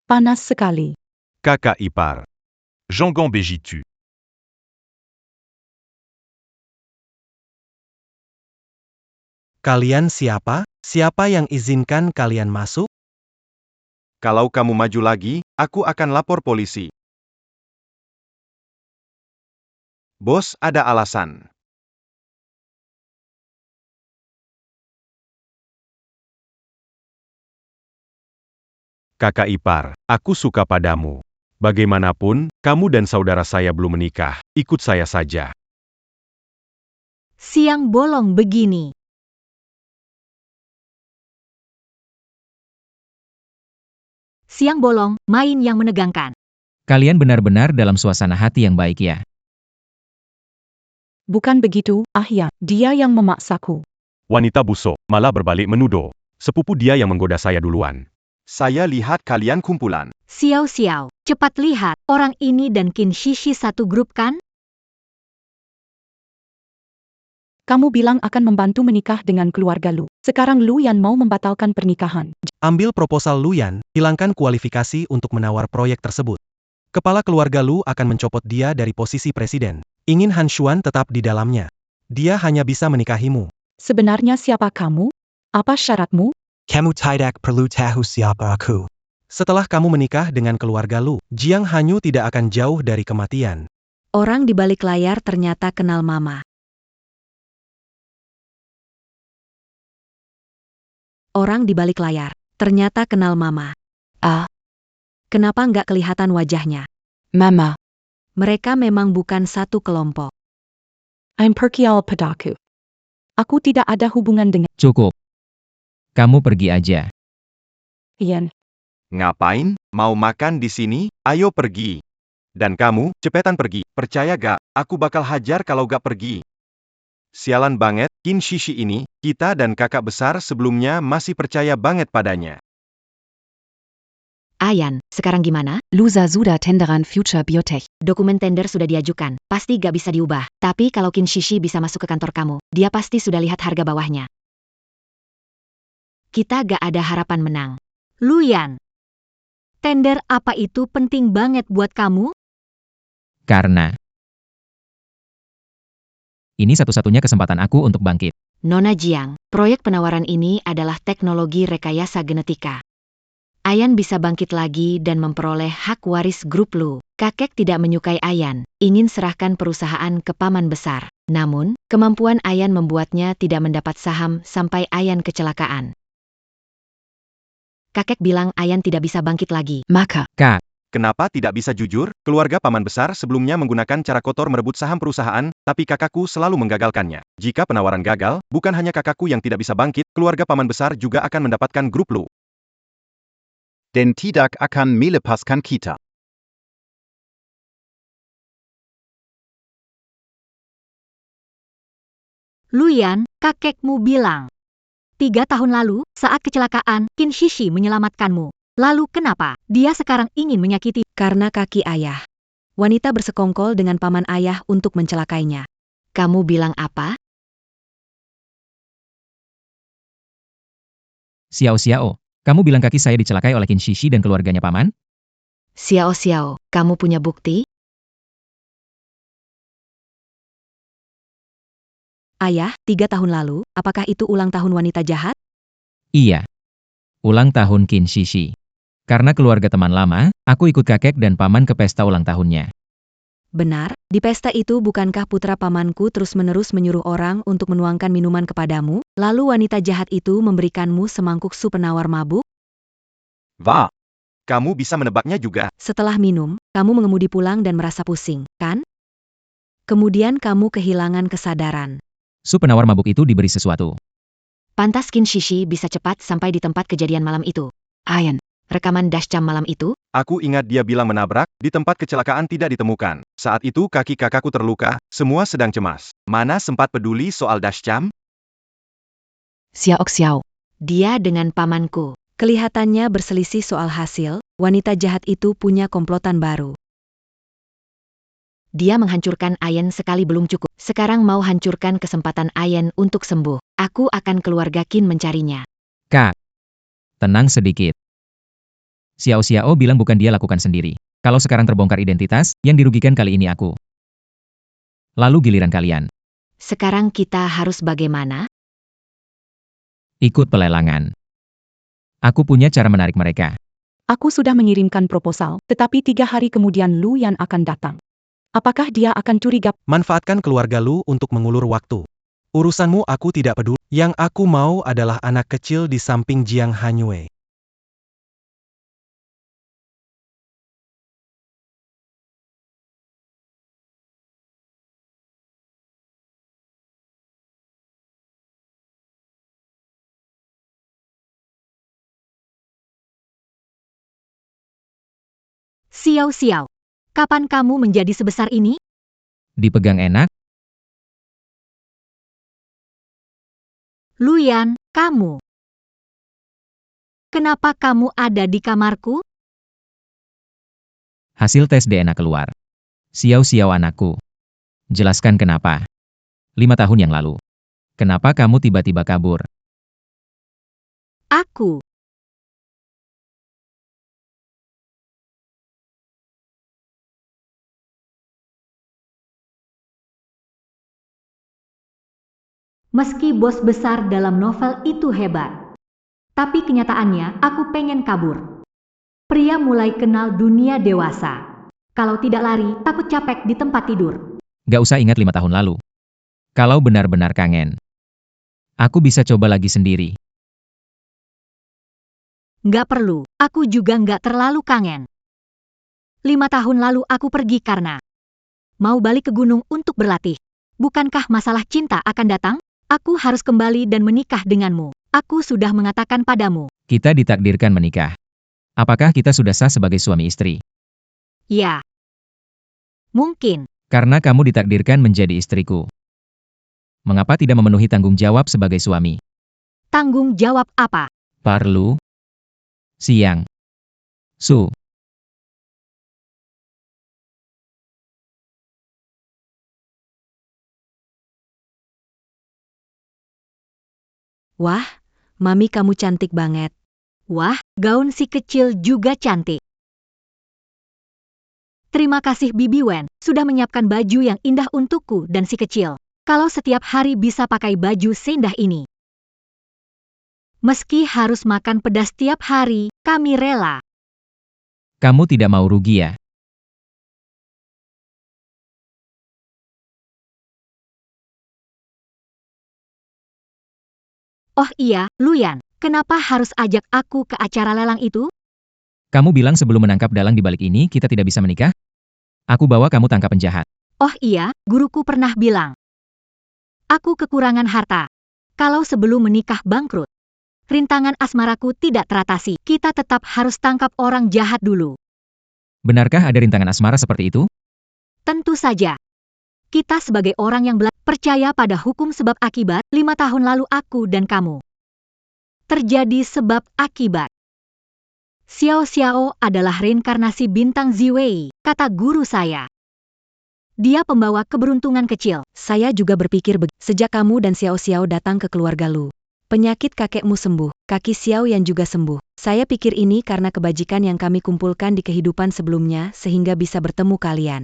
Panas sekali. Kakak ipar. Jangan Bejitu. Kalian siapa? Siapa yang izinkan kalian masuk? Kalau kamu maju lagi, aku akan lapor polisi. Bos, ada alasan. Kakak ipar, aku suka padamu. Bagaimanapun, kamu dan saudara saya belum menikah, ikut saya saja. Siang bolong begini. Siang bolong, main yang menegangkan. Kalian benar-benar dalam suasana hati yang baik ya. Bukan begitu, ya, dia yang memaksaku. Wanita busuk, malah berbalik menuduh. Sepupu dia yang menggoda saya duluan. Saya lihat kalian kumpulan. Xiao Xiao, cepat lihat, orang ini dan Qin Shishi satu grup kan? Kamu bilang akan membantu menikah dengan keluarga Lu. Sekarang Lu Yan mau membatalkan pernikahan. Ambil proposal Luyan, hilangkan kualifikasi untuk menawar proyek tersebut. Kepala keluarga Lu akan mencopot dia dari posisi presiden. Ingin Han Xuan tetap di dalamnya. Dia hanya bisa menikahimu. Sebenarnya siapa kamu? Apa syaratmu? Kamu tidak perlu tahu siapa aku. Setelah kamu menikah dengan keluarga Lu, Jiang Hanyu tidak akan jauh dari kematian. Orang di balik layar ternyata kenal Mama. Orang di balik layar ternyata kenal Mama. Kenapa nggak kelihatan wajahnya? Mama. Mereka memang bukan satu kelompok. I'm Perkial Padaku. Aku tidak ada hubungan dengan Cukup. Kamu pergi aja. Yan. Ngapain? Mau makan di sini? Ayo pergi. Dan kamu, cepetan pergi. Percaya gak? Aku bakal hajar kalau gak pergi. Sialan banget, Qin Shishi ini, kita dan kakak besar sebelumnya masih percaya banget padanya. Ayan, sekarang gimana? Lusa Suda Tenderan Future Biotech. Dokumen tender sudah diajukan, pasti gak bisa diubah. Tapi kalau Qin Shishi bisa masuk ke kantor kamu, dia pasti sudah lihat harga bawahnya. Kita gak ada harapan menang. Luyan, tender apa itu penting banget buat kamu? Karena ini satu-satunya kesempatan aku untuk bangkit. Nona Jiang, proyek penawaran ini adalah teknologi rekayasa genetika. Ayan bisa bangkit lagi dan memperoleh hak waris grup Lu. Kakek tidak menyukai Ayan, ingin serahkan perusahaan ke paman besar. Namun, kemampuan Ayan membuatnya tidak mendapat saham sampai Ayan kecelakaan. Kakek bilang Ayan tidak bisa bangkit lagi. Maka. Kak, Kenapa tidak bisa jujur? Keluarga paman besar sebelumnya menggunakan cara kotor merebut saham perusahaan, tapi kakakku selalu menggagalkannya. Jika penawaran gagal, bukan hanya kakakku yang tidak bisa bangkit, keluarga paman besar juga akan mendapatkan grup Lu. Den tidak akan melepaskan kita. Luyan, kakekmu bilang. 3 tahun lalu, saat kecelakaan, Qin Shishi menyelamatkanmu. Lalu kenapa dia sekarang ingin menyakiti? Karena kaki ayah. Wanita bersekongkol dengan paman ayah untuk mencelakainya. Kamu bilang apa? Xiao Xiao, kamu bilang kaki saya dicelakai oleh Qin Shishi dan keluarganya paman? Xiao Xiao, kamu punya bukti? Ayah, 3 tahun lalu, apakah itu ulang tahun wanita jahat? Iya. Ulang tahun Qin Shishi. Karena keluarga teman lama, aku ikut kakek dan paman ke pesta ulang tahunnya. Benar, di pesta itu bukankah putra pamanku terus-menerus menyuruh orang untuk menuangkan minuman kepadamu, lalu wanita jahat itu memberikanmu semangkuk sup penawar mabuk? Wah, kamu bisa menebaknya juga. Setelah minum, kamu mengemudi pulang dan merasa pusing, kan? Kemudian kamu kehilangan kesadaran. Sup penawar mabuk itu diberi sesuatu. Pantas Qin Shishi bisa cepat sampai di tempat kejadian malam itu. Ayan, rekaman dashcam malam itu? Aku ingat dia bilang menabrak, di tempat kecelakaan tidak ditemukan. Saat itu kaki kakakku terluka, semua sedang cemas. Mana sempat peduli soal dashcam? Xiao Xiao. Dia dengan pamanku. Kelihatannya berselisih soal hasil, wanita jahat itu punya komplotan baru. Dia menghancurkan Ayen sekali belum cukup. Sekarang mau hancurkan kesempatan Ayen untuk sembuh. Aku akan keluarga Qin mencarinya. Kak, tenang sedikit. Xiao Xiao bilang bukan dia lakukan sendiri. Kalau sekarang terbongkar identitas, yang dirugikan kali ini aku. Lalu giliran kalian. Sekarang kita harus bagaimana? Ikut pelelangan. Aku punya cara menarik mereka. Aku sudah mengirimkan proposal, tetapi 3 hari kemudian Luyan akan datang. Apakah dia akan curiga? Manfaatkan keluarga Lu untuk mengulur waktu. Urusanmu aku tidak peduli. Yang aku mau adalah anak kecil di samping Jiang Hanyue. Xiao Xiao, kapan kamu menjadi sebesar ini? Dipegang enak, Luyan, kamu. Kenapa kamu ada di kamarku? hasil tes DNA keluar. Xiao Xiao anakku. Jelaskan kenapa. 5 tahun yang lalu. Kenapa kamu tiba-tiba kabur? Aku. Meski bos besar dalam novel itu hebat, tapi kenyataannya aku pengen kabur. Pria mulai kenal dunia dewasa. Kalau tidak lari, takut capek di tempat tidur. Gak usah ingat 5 tahun lalu. Kalau benar-benar kangen. Aku bisa coba lagi sendiri. Nggak perlu, aku juga nggak terlalu kangen. 5 tahun lalu aku pergi karena mau balik ke gunung untuk berlatih. Bukankah masalah cinta akan datang? Aku harus kembali dan menikah denganmu. Aku sudah mengatakan padamu. Kita ditakdirkan menikah. Apakah kita sudah sah sebagai suami istri? Ya. Mungkin. Karena kamu ditakdirkan menjadi istriku. Mengapa tidak memenuhi tanggung jawab sebagai suami? Tanggung jawab apa? Parlu. Siang. Su. Wah, mami kamu cantik banget. Wah, gaun si kecil juga cantik. Terima kasih Bibi Wen, sudah menyiapkan baju yang indah untukku dan si kecil. Kalau setiap hari bisa pakai baju seindah ini. Meski harus makan pedas tiap hari, kami rela. Kamu tidak mau rugi ya? Oh iya, Luyan, kenapa harus ajak aku ke acara lelang itu? Kamu bilang sebelum menangkap dalang di balik ini kita tidak bisa menikah? Aku bawa kamu tangkap penjahat. Oh iya, guruku pernah bilang. Aku kekurangan harta. Kalau sebelum menikah bangkrut, rintangan asmaraku tidak teratasi. Kita tetap harus tangkap orang jahat dulu. Benarkah ada rintangan asmara seperti itu? Tentu saja. Kita sebagai orang yang percaya pada hukum sebab akibat, 5 tahun lalu aku dan kamu. Terjadi sebab akibat. Xiao Xiao adalah reinkarnasi bintang Ziwei, kata guru saya. Dia pembawa keberuntungan kecil. Saya juga berpikir sejak kamu dan Xiao Xiao datang ke keluarga Lu. Penyakit kakekmu sembuh, kaki Xiao Yan juga sembuh. Saya pikir ini karena kebajikan yang kami kumpulkan di kehidupan sebelumnya sehingga bisa bertemu kalian.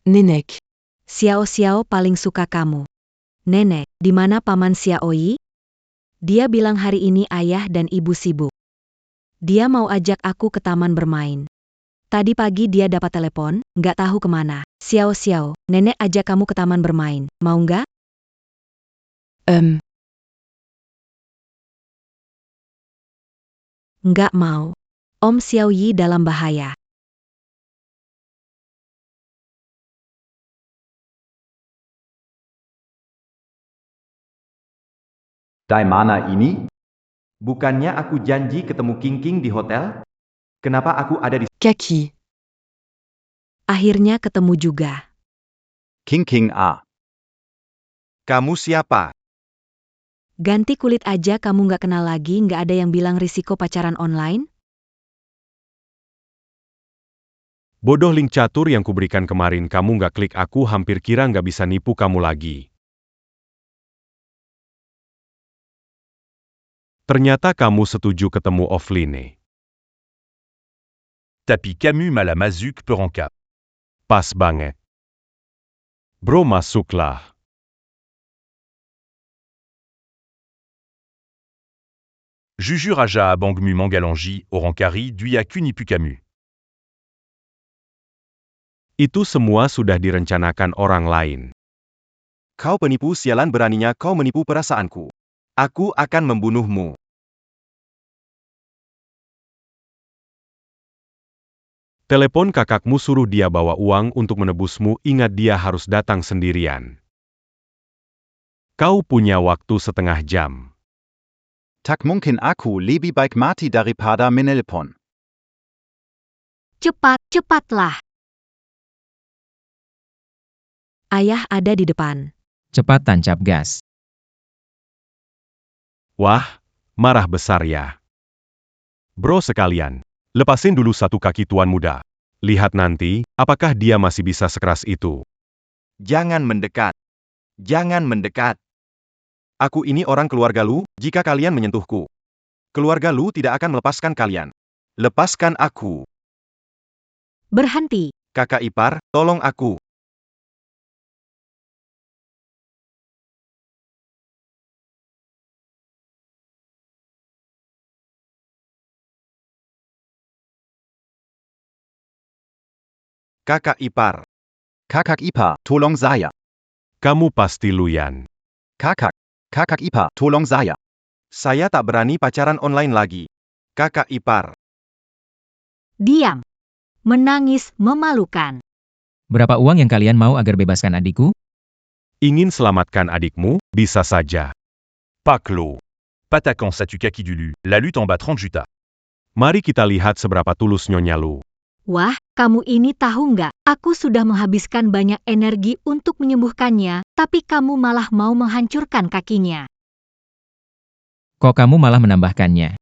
Nenek. Xiao Xiao paling suka kamu. Nenek, di mana Paman Xiao Yi? Dia bilang hari ini ayah dan ibu sibuk. Dia mau ajak aku ke taman bermain. Tadi pagi dia dapat telepon, nggak tahu kemana. Xiao Xiao, nenek ajak kamu ke taman bermain, mau nggak? Nggak mau. Om Xiao Yi dalam bahaya. Di mana ini? Bukannya aku janji ketemu King King di hotel? Kenapa aku ada di... Kaki. Akhirnya ketemu juga. King King A. Kamu siapa? Ganti kulit aja kamu nggak kenal lagi, nggak ada yang bilang risiko pacaran online? Bodoh link catur yang kuberikan kemarin kamu nggak klik, aku hampir kira nggak bisa nipu kamu lagi. Ternyata kamu setuju ketemu offline. Tapis Camus Mala Mazuk Peranka. Pas banget. Bro, masuklah. Juju Raja Abangmu Mangalangi, Orankari, Duyaku Nipu Camus. Itu semua sudah direncanakan orang lain. Kau penipu sialan, beraninya kau menipu perasaanku. Aku akan membunuhmu. Telepon kakakmu, suruh dia bawa uang untuk menebusmu, ingat dia harus datang sendirian. Kau punya waktu setengah jam. Tak mungkin aku lebih baik mati daripada menelpon. Cepatlah. Ayah ada di depan. Cepat tancap gas. Wah, marah besar ya. Bro sekalian, lepasin dulu satu kaki tuan muda. Lihat nanti, apakah dia masih bisa sekeras itu. Jangan mendekat. Jangan mendekat. Aku ini orang keluarga Lu, jika kalian menyentuhku, keluarga Lu tidak akan melepaskan kalian. Lepaskan aku. Berhenti. Kakak ipar, tolong aku. Kakak ipar. Kakak Ipar, tolong saya. Kamu pasti Lu Yan. Kakak Ipar, tolong saya. Saya tak berani pacaran online lagi. Kakak ipar. Diam. Menangis memalukan. Berapa uang yang kalian mau agar bebaskan adikku? Ingin selamatkan adikmu, bisa saja. Paklo. Patakan Satu Kaki Dulu, la lutte en bas 30 juta. Mari kita lihat seberapa tulus Nyonya Lu. Wah, kamu ini tahu nggak? Aku sudah menghabiskan banyak energi untuk menyembuhkannya, tapi kamu malah mau menghancurkan kakinya. Kok kamu malah menambahkannya?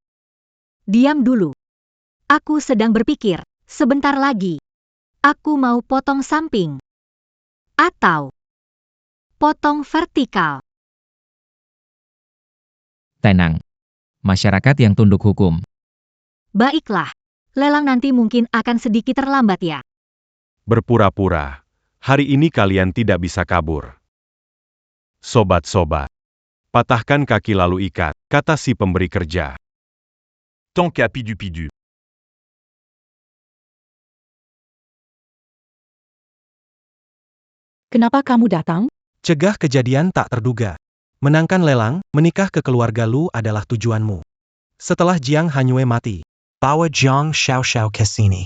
Diam dulu. Aku sedang berpikir. Sebentar lagi. Aku mau potong samping. Atau potong vertikal. Tenang. Masyarakat yang tunduk hukum. Baiklah. Lelang nanti mungkin akan sedikit terlambat ya. Berpura-pura. Hari ini kalian tidak bisa kabur. Sobat-sobat. Patahkan kaki lalu ikat, kata si pemberi kerja. Tanka Pidu. Kenapa kamu datang? Cegah kejadian tak terduga. Menangkan lelang, menikah ke keluarga Lu adalah tujuanmu. Setelah Jiang Hanyue mati, Bawa Jiang Xiao ke sini.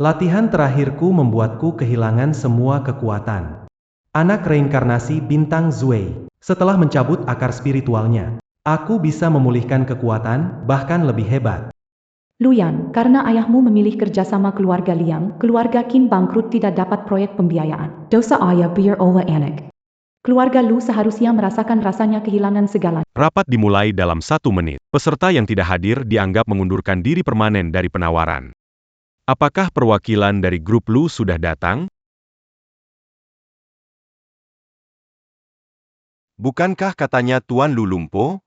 Latihan terakhirku membuatku kehilangan semua kekuatan. Anak reinkarnasi bintang Zui. Setelah mencabut akar spiritualnya, aku bisa memulihkan kekuatan, bahkan lebih hebat. Luyan, karena ayahmu memilih kerjasama keluarga Liang, keluarga Qin bangkrut tidak dapat proyek pembiayaan. Dosa ayah biar oleh anak. Keluarga Lu seharusnya merasakan rasanya kehilangan segala. Rapat dimulai dalam 1 menit. Peserta yang tidak hadir dianggap mengundurkan diri permanen dari penawaran. Apakah perwakilan dari grup Lu sudah datang? Bukankah katanya Tuan Lu Lumpo?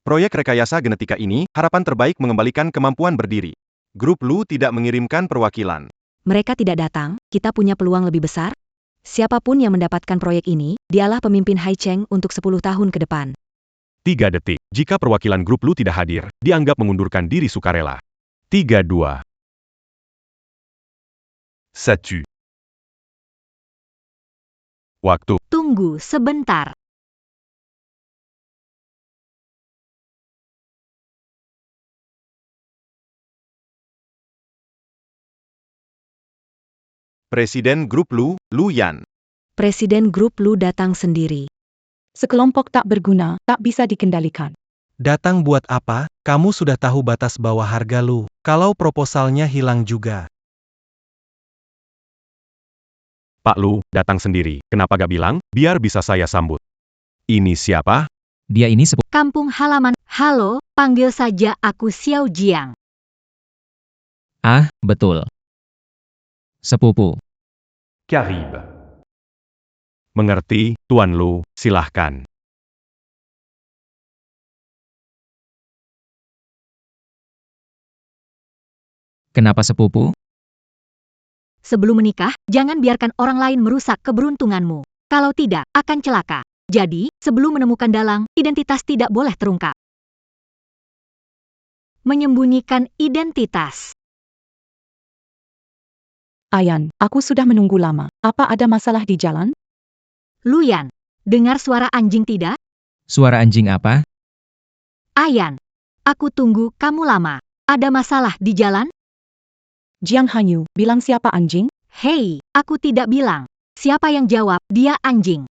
Proyek rekayasa genetika ini, harapan terbaik mengembalikan kemampuan berdiri. Grup Lu tidak mengirimkan perwakilan. Mereka tidak datang, kita punya peluang lebih besar. Siapapun yang mendapatkan proyek ini, dialah pemimpin Hai Cheng untuk 10 tahun ke depan. 3 detik. Jika perwakilan grup Lu tidak hadir, dianggap mengundurkan diri sukarela. 3, 2. Ça tue. Waktu. Tunggu sebentar. Presiden grup Lu, Lu Yan. Presiden grup Lu datang sendiri. Sekelompok tak berguna, tak bisa dikendalikan. Datang buat apa? Kamu sudah tahu batas bawah harga Lu. Kalau proposalnya hilang juga. Pak Lu, datang sendiri. Kenapa gak bilang? Biar bisa saya sambut. Ini siapa? Dia ini sepupu. Kampung halaman. Halo, panggil saja aku Xiao Jiang. Ah, betul. Sepupu. Carib. Mengerti, Tuan Lu, silahkan. Kenapa sepupu? Sebelum menikah, jangan biarkan orang lain merusak keberuntunganmu. Kalau tidak, akan celaka. Jadi, sebelum menemukan dalang, identitas tidak boleh terungkap. Menyembunyikan identitas. Ayan, aku sudah menunggu lama. Apa ada masalah di jalan? Luyan, dengar suara anjing tidak? Suara anjing apa? Ayan, aku tunggu kamu lama. Ada masalah di jalan? Jiang Hanyu, bilang siapa anjing? Hei, aku tidak bilang. Siapa yang jawab, dia anjing.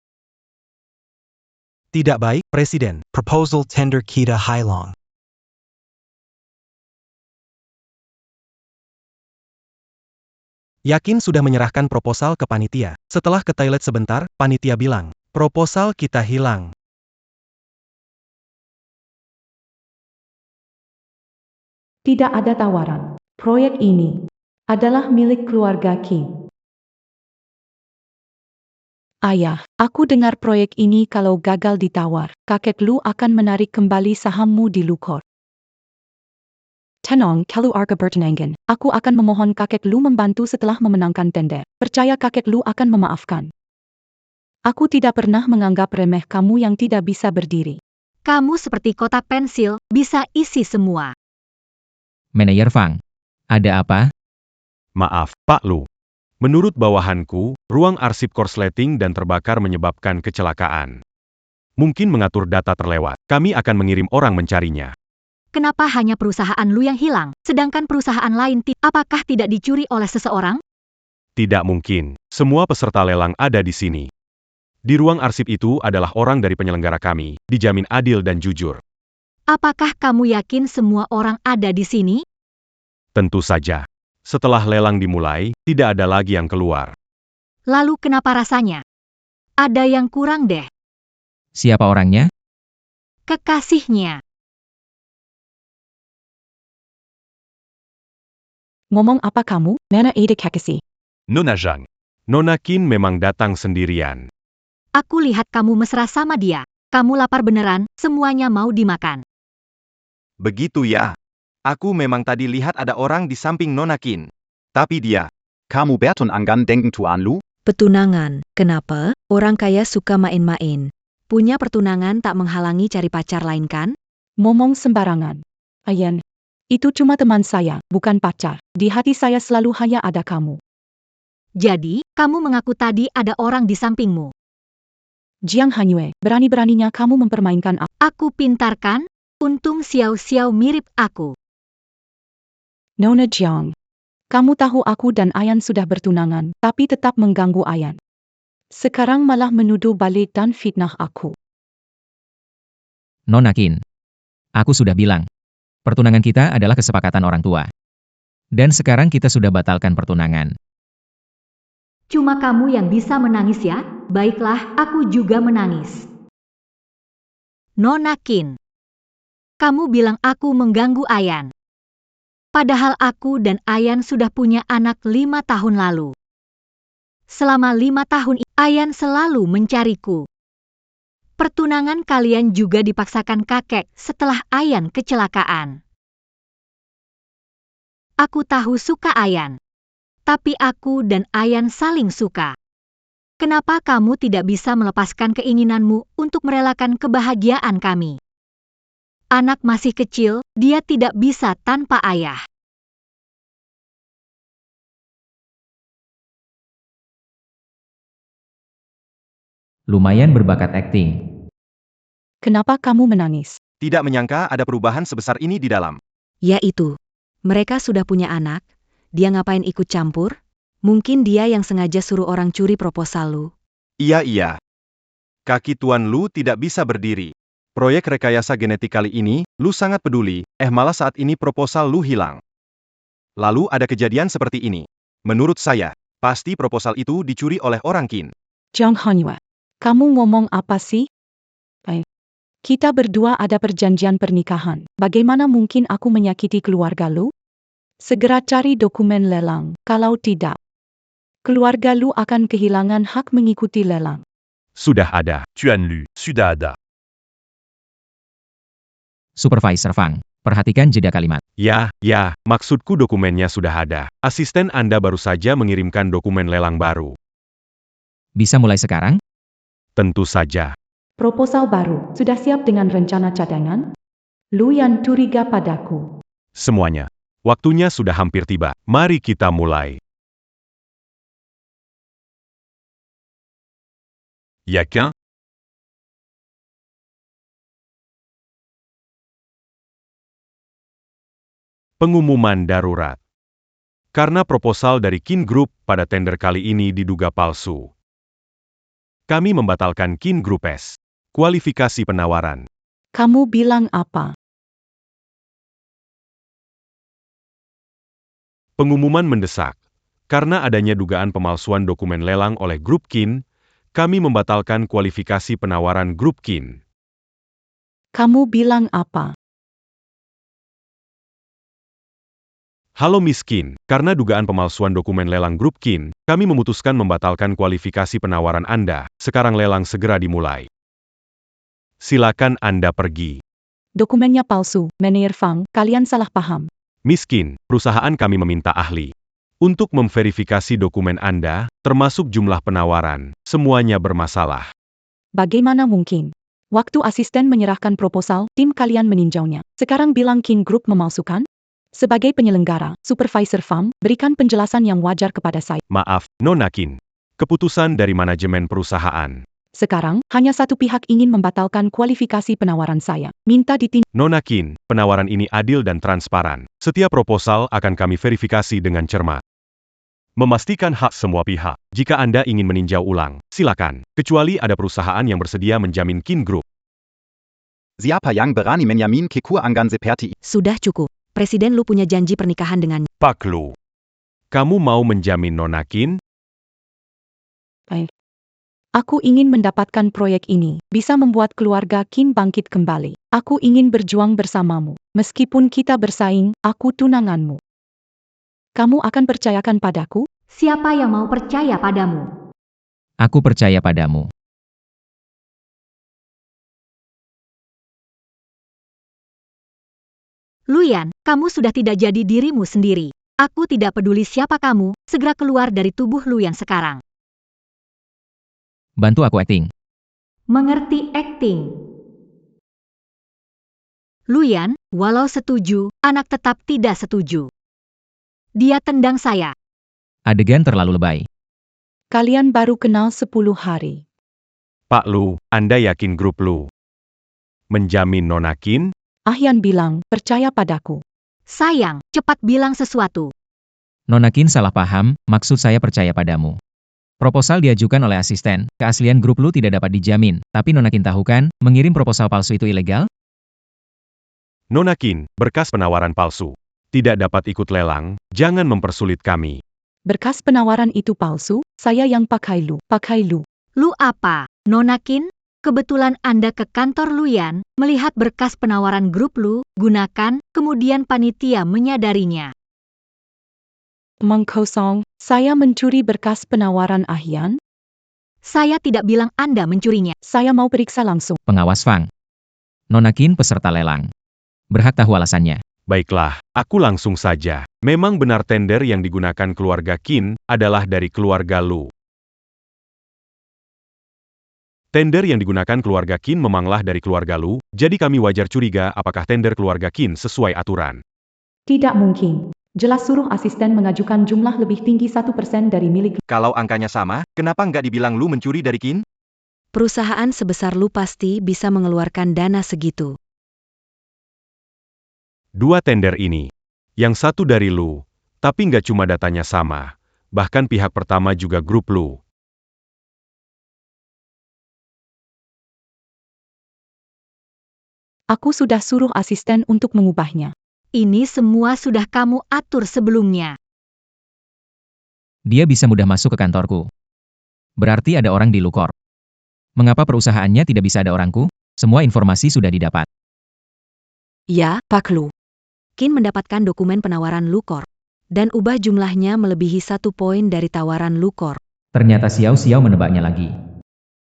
Tidak baik, Presiden. Proposal tender kita Hailong. Yakin sudah menyerahkan proposal ke panitia. Setelah ke toilet sebentar, panitia bilang, proposal kita hilang. Tidak ada tawaran. Proyek ini adalah milik keluarga Qin. Ayah, aku dengar proyek ini kalau gagal ditawar, kakek Lu akan menarik kembali sahammu di Lucor. Tenang, keluarga Bertenangan. Aku akan memohon kakek Lu membantu setelah memenangkan tender. Percaya kakek Lu akan memaafkan. Aku tidak pernah menganggap remeh kamu yang tidak bisa berdiri. Kamu seperti kotak pensil, bisa isi semua. Manajer Fang. Ada apa? Maaf, Pak Lu. Menurut bawahanku, ruang arsip korsleting dan terbakar menyebabkan kecelakaan. Mungkin mengatur data terlewat. Kami akan mengirim orang mencarinya. Kenapa hanya perusahaan Lu yang hilang, sedangkan perusahaan lain apakah tidak dicuri oleh seseorang? Tidak mungkin. Semua peserta lelang ada di sini. Di ruang arsip itu adalah orang dari penyelenggara kami, dijamin adil dan jujur. Apakah kamu yakin semua orang ada di sini? Tentu saja. Setelah lelang dimulai, tidak ada lagi yang keluar. Lalu kenapa rasanya? Ada yang kurang deh. Siapa orangnya? Kekasihnya. Ngomong apa kamu, Nana Ada Kekasi? Nona Zhang. Nona Qin memang datang sendirian. Aku lihat kamu mesra sama dia. Kamu lapar beneran, semuanya mau dimakan. Begitu ya. Aku memang tadi lihat ada orang di samping Nona Qin. Tapi dia. Kamu Bertonangan denken Tuan Lu? Petunangan, kenapa? Orang kaya suka main-main. Punya pertunangan tak menghalangi cari pacar lain kan? Ngomong sembarangan. Ayan, itu cuma teman saya, bukan pacar. Di hati saya selalu hanya ada kamu. Jadi, kamu mengaku tadi ada orang di sampingmu. Jiang Hanyue, berani-beraninya kamu mempermainkan aku. Aku pintar kan? Untung Xiao Xiao mirip aku. Nona Jiang. Kamu tahu aku dan Ayan sudah bertunangan, tapi tetap mengganggu Ayan. Sekarang malah menuduh balik dan fitnah aku. Nona Qin. Aku sudah bilang. Pertunangan kita adalah kesepakatan orang tua. Dan sekarang kita sudah batalkan pertunangan. Cuma kamu yang bisa menangis ya? Baiklah, aku juga menangis. Nona Qin. Kamu bilang aku mengganggu Ayan. Padahal aku dan Ayan sudah punya anak 5 tahun lalu. Selama 5 tahun Ayan selalu mencariku. Pertunangan kalian juga dipaksakan kakek setelah Ayan kecelakaan. Aku tahu suka Ayan. Tapi aku dan Ayan saling suka. Kenapa kamu tidak bisa melepaskan keinginanmu untuk merelakan kebahagiaan kami? Anak masih kecil, dia tidak bisa tanpa ayah. Lumayan berbakat akting. Kenapa kamu menangis? Tidak menyangka ada perubahan sebesar ini di dalam. Yaitu, mereka sudah punya anak, dia ngapain ikut campur? Mungkin dia yang sengaja suruh orang curi proposal lu. Iya. Kaki Tuan Lu tidak bisa berdiri. Proyek rekayasa genetik kali ini, Lu sangat peduli, malah saat ini proposal Lu hilang. Lalu ada kejadian seperti ini. Menurut saya, pasti proposal itu dicuri oleh orang Qin. Jiang Hanyue. Kamu ngomong apa sih? Baik. Kita berdua ada perjanjian pernikahan. Bagaimana mungkin aku menyakiti keluarga lu? Segera cari dokumen lelang. Kalau tidak, keluarga lu akan kehilangan hak mengikuti lelang. Sudah ada. Tuan Lu, sudah ada. Supervisor Fang, perhatikan jeda kalimat. Ya, maksudku dokumennya sudah ada. Asisten Anda baru saja mengirimkan dokumen lelang baru. Bisa mulai sekarang? Tentu saja. Proposal baru sudah siap dengan rencana cadangan? Lu yang curiga padaku. Semuanya. Waktunya sudah hampir tiba. Mari kita mulai. Yakin? Pengumuman darurat. Karena proposal dari Qin Group pada tender kali ini diduga palsu. Kami membatalkan Qin Group S. Kualifikasi penawaran. Kamu bilang apa? Pengumuman mendesak. Karena adanya dugaan pemalsuan dokumen lelang oleh Grup Qin, kami membatalkan kualifikasi penawaran Grup Qin. Kamu bilang apa? Halo Miss Qin, karena dugaan pemalsuan dokumen lelang Grup Qin, kami memutuskan membatalkan kualifikasi penawaran Anda. Sekarang lelang segera dimulai. Silakan Anda pergi. Dokumennya palsu, Menir Fang, kalian salah paham. Miss Qin, perusahaan kami meminta ahli untuk memverifikasi dokumen Anda, termasuk jumlah penawaran. Semuanya bermasalah. Bagaimana mungkin? Waktu asisten menyerahkan proposal, tim kalian meninjaunya. Sekarang bilang Qin Group memalsukan? Sebagai penyelenggara, Supervisor Fang, berikan penjelasan yang wajar kepada saya. Maaf, Nona Qin. Keputusan dari manajemen perusahaan. Sekarang, hanya satu pihak ingin membatalkan kualifikasi penawaran saya. Minta ditinjau. Nona Qin, penawaran ini adil dan transparan. Setiap proposal akan kami verifikasi dengan cermat. Memastikan hak semua pihak. Jika Anda ingin meninjau ulang, silakan. Kecuali ada perusahaan yang bersedia menjamin Qin Group. Siapa yang berani menjamin keku anggan seperti Sudah cukup. Presiden lu punya janji pernikahan dengannya. Pak Lu. Kamu mau menjamin Nona Qin? Baik. Aku ingin mendapatkan proyek ini, bisa membuat keluarga Qin bangkit kembali. Aku ingin berjuang bersamamu. Meskipun kita bersaing, aku tunanganmu. Kamu akan percayakan padaku? Siapa yang mau percaya padamu? Aku percaya padamu. Luyan, kamu sudah tidak jadi dirimu sendiri. Aku tidak peduli siapa kamu, segera keluar dari tubuh Luyan sekarang. Bantu aku akting. Mengerti acting. Luyan, walau setuju, anak tetap tidak setuju. Dia tendang saya. Adegan terlalu lebay. Kalian baru kenal 10 hari. Pak Lu, Anda yakin grup Lu menjamin Nona Qin? Ahyan bilang, percaya padaku. Sayang, cepat bilang sesuatu. Nona Qin salah paham, maksud saya percaya padamu. Proposal diajukan oleh asisten, keaslian grup Lu tidak dapat dijamin, tapi Nona Qin tahu kan, mengirim proposal palsu itu ilegal? Nona Qin, berkas penawaran palsu. Tidak dapat ikut lelang, jangan mempersulit kami. Berkas penawaran itu palsu, saya yang pakai Lu. Lu apa, Nona Qin? Kebetulan Anda ke kantor Luyan, melihat berkas penawaran grup Lu, gunakan, kemudian panitia menyadarinya. Omong kosong, saya mencuri berkas penawaran Ahyan. Saya tidak bilang Anda mencurinya. Saya mau periksa langsung. Pengawas Fang. Nona Qin peserta lelang. Berhak tahu alasannya. Baiklah, aku langsung saja. Memang benar tender yang digunakan keluarga Qin adalah dari keluarga Lu. Tender yang digunakan keluarga Qin memanglah dari keluarga Lu, jadi kami wajar curiga apakah tender keluarga Qin sesuai aturan. Tidak mungkin. Jelas suruh asisten mengajukan jumlah lebih tinggi 1% dari milik. Kalau angkanya sama, kenapa nggak dibilang Lu mencuri dari Qin? Perusahaan sebesar Lu pasti bisa mengeluarkan dana segitu. Dua tender ini. Yang satu dari Lu, tapi nggak cuma datanya sama. Bahkan pihak pertama juga grup Lu. Aku sudah suruh asisten untuk mengubahnya. Ini semua sudah kamu atur sebelumnya. Dia bisa mudah masuk ke kantorku. Berarti ada orang di Lucor. Mengapa perusahaannya tidak bisa ada orangku? Semua informasi sudah didapat. Ya, Pak Lu. Qin mendapatkan dokumen penawaran Lucor. Dan ubah jumlahnya melebihi 1 poin dari tawaran Lucor. Ternyata Xiao Xiao menebaknya lagi.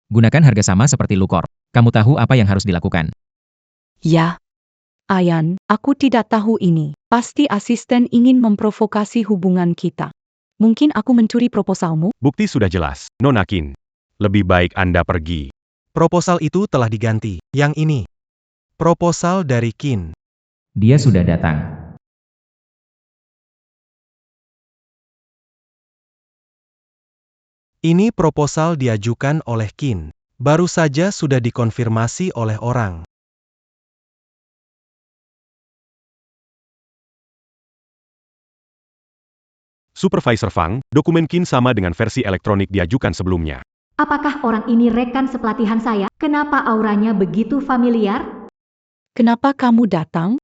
Gunakan harga sama seperti Lucor. Kamu tahu apa yang harus dilakukan? Ya. Ayan, aku tidak tahu ini. Pasti asisten ingin memprovokasi hubungan kita. Mungkin aku mencuri proposalmu? Bukti sudah jelas, Nona Qin. Lebih baik Anda pergi. Proposal itu telah diganti. Yang ini. Proposal dari Qin. Dia sudah datang. Ini proposal diajukan oleh Qin. Baru saja sudah dikonfirmasi oleh orang. Supervisor Fang, dokumen Qin sama dengan versi elektronik diajukan sebelumnya. Apakah orang ini rekan sepelatihan saya? Kenapa auranya begitu familiar? Kenapa kamu datang?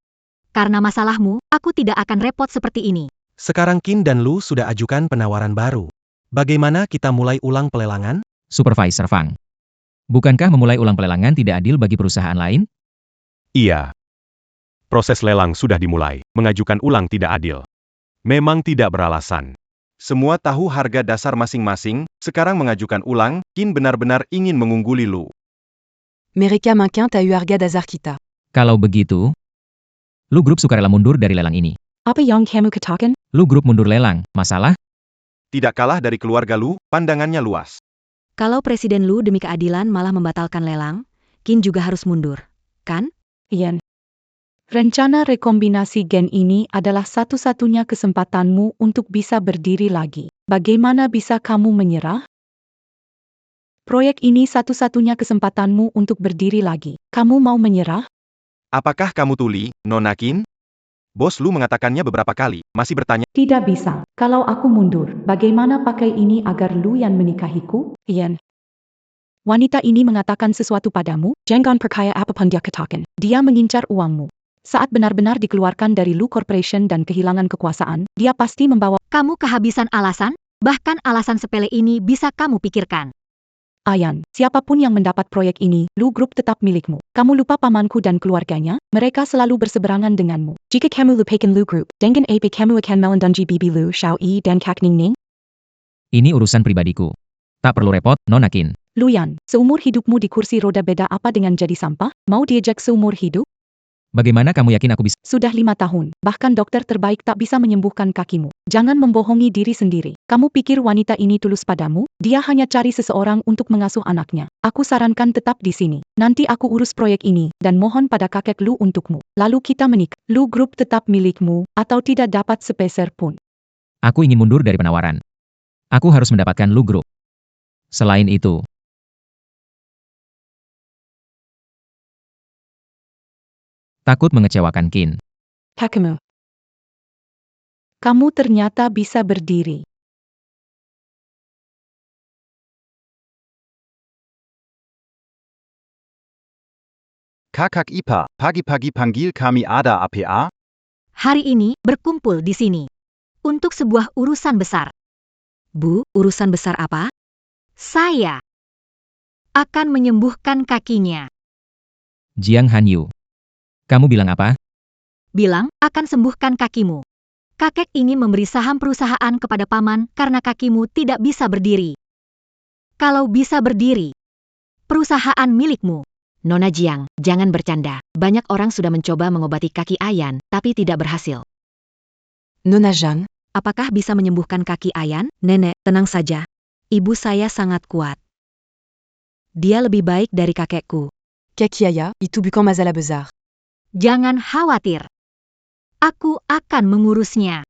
Karena masalahmu, aku tidak akan repot seperti ini. Sekarang Qin dan Lu sudah ajukan penawaran baru. Bagaimana kita mulai ulang pelelangan? Supervisor Fang. Bukankah memulai ulang pelelangan tidak adil bagi perusahaan lain? Iya. Proses lelang sudah dimulai, mengajukan ulang tidak adil. Memang tidak beralasan. Semua tahu harga dasar masing-masing, sekarang mengajukan ulang, Qin benar-benar ingin mengungguli Lu. Mereka makin tahu harga dasar kita. Kalau begitu, Lu grup sukarela mundur dari lelang ini. Apa yang kamu katakan? Lu grup mundur lelang, masalah? Tidak kalah dari keluarga Lu, pandangannya luas. Kalau Presiden Lu demi keadilan malah membatalkan lelang, Qin juga harus mundur. Kan? Ian. Rencana rekombinasi gen ini adalah satu-satunya kesempatanmu untuk bisa berdiri lagi. Bagaimana bisa kamu menyerah? Proyek ini satu-satunya kesempatanmu untuk berdiri lagi. Kamu mau menyerah? Apakah kamu tuli, Nona Qin? Bos Lu mengatakannya beberapa kali, masih bertanya. Tidak bisa. Kalau aku mundur, bagaimana pakai ini agar Lu yang menikahiku? Ian. Wanita ini mengatakan sesuatu padamu, jangan percaya apapun dia katakan. Dia mengincar uangmu. Saat benar-benar dikeluarkan dari Lu Corporation dan kehilangan kekuasaan, dia pasti membawa. Kamu kehabisan alasan? Bahkan alasan sepele ini bisa kamu pikirkan. Ayan, siapapun yang mendapat proyek ini, Lu Group tetap milikmu. Kamu lupa pamanku dan keluarganya? Mereka selalu berseberangan denganmu. Jika kamu lupakan Lu Group, dengan apa kamu akan melindungi bibi Lu Xiaoyi dan Kak Ningning? Ini urusan pribadiku. Tak perlu repot, Nona Qin. Luyan, seumur hidupmu di kursi roda beda apa dengan jadi sampah? Mau diejek seumur hidup? Bagaimana kamu yakin aku bisa? Sudah 5 tahun, bahkan dokter terbaik tak bisa menyembuhkan kakimu. Jangan membohongi diri sendiri. Kamu pikir wanita ini tulus padamu? Dia hanya cari seseorang untuk mengasuh anaknya. Aku sarankan tetap di sini. Nanti aku urus proyek ini, dan mohon pada kakek Lu untukmu. Lalu kita menikah. Lu Group tetap milikmu, atau tidak dapat sepeser pun. Aku ingin mundur dari penawaran. Aku harus mendapatkan Lu Group. Selain itu, takut mengecewakan Qin. Kakemu. Kamu ternyata bisa berdiri. Kakak Ipa, pagi-pagi panggil kami ada apa? Hari ini berkumpul di sini untuk sebuah urusan besar. Bu, urusan besar apa? Saya akan menyembuhkan kakinya. Jiang Hanyu. Kamu bilang apa? Bilang akan sembuhkan kakimu. Kakek ingin memberi saham perusahaan kepada paman karena kakimu tidak bisa berdiri. Kalau bisa berdiri, perusahaan milikmu. Nona Jiang, jangan bercanda. Banyak orang sudah mencoba mengobati kaki Ayan, tapi tidak berhasil. Nona Jeanne, Apakah bisa menyembuhkan kaki Ayan? Nenek, tenang saja. Ibu saya sangat kuat. Dia lebih baik dari kakekku. Kakiaya, itu bukan masalah besar. Jangan khawatir. Aku akan mengurusnya.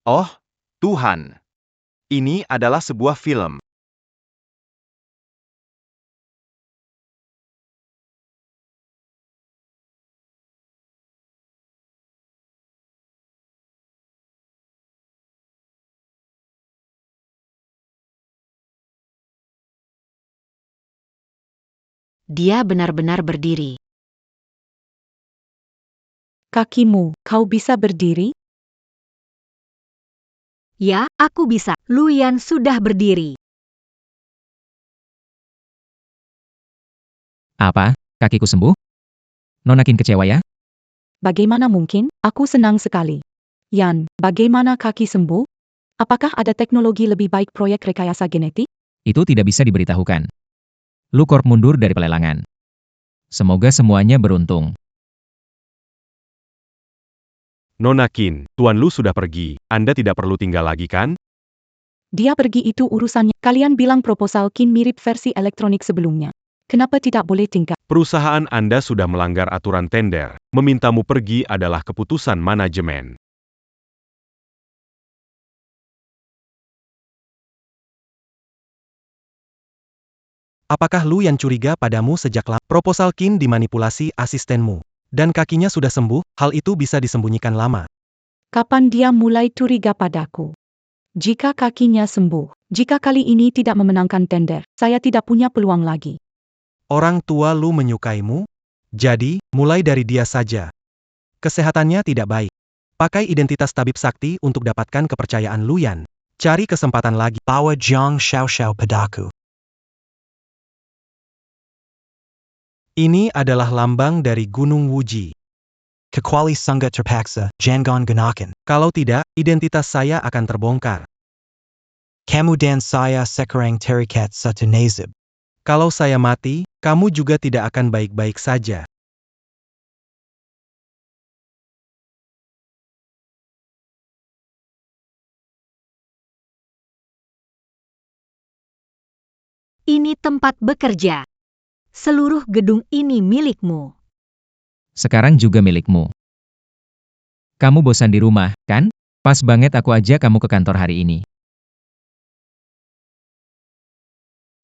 Oh, Tuhan. Ini adalah sebuah film. Dia benar-benar berdiri. Kakimu, kau bisa berdiri? Ya, aku bisa. Luyan sudah berdiri. Apa? Kakiku sembuh? Nona Qin kecewa ya? Bagaimana mungkin? Aku senang sekali. Yan, bagaimana kaki sembuh? Apakah ada teknologi lebih baik proyek rekayasa genetik? Itu tidak bisa diberitahukan. Lu Corp mundur dari pelelangan. Semoga semuanya beruntung. Nona Qin, Tuan Lu sudah pergi. Anda tidak perlu tinggal lagi kan? Dia pergi itu urusannya. Kalian bilang proposal Qin mirip versi elektronik sebelumnya. Kenapa tidak boleh tinggal? Perusahaan Anda sudah melanggar aturan tender. Memintamu pergi adalah keputusan manajemen. Apakah Lu yang curiga padamu sejak lama? Proposal Qin dimanipulasi asistenmu. Dan kakinya sudah sembuh, hal itu bisa disembunyikan lama. Kapan dia mulai curiga padaku? Jika kakinya sembuh, jika kali ini tidak memenangkan tender, saya tidak punya peluang lagi. Orang tua Lu menyukaimu? Jadi, mulai dari dia saja. Kesehatannya tidak baik. Pakai identitas tabib sakti untuk dapatkan kepercayaan Luyan. Cari kesempatan lagi. Bawa Jiang Xiao padaku. Ini adalah lambang dari Gunung Wuji. Kecuali Sangga terpaksa, jangan gunakan. Kalau tidak, identitas saya akan terbongkar. Kamu dan saya sekarang terikat satu nasib. Kalau saya mati, kamu juga tidak akan baik-baik saja. Ini tempat bekerja. Seluruh gedung ini milikmu. Sekarang juga milikmu. Kamu bosan di rumah, kan? Pas banget aku ajak kamu ke kantor hari ini.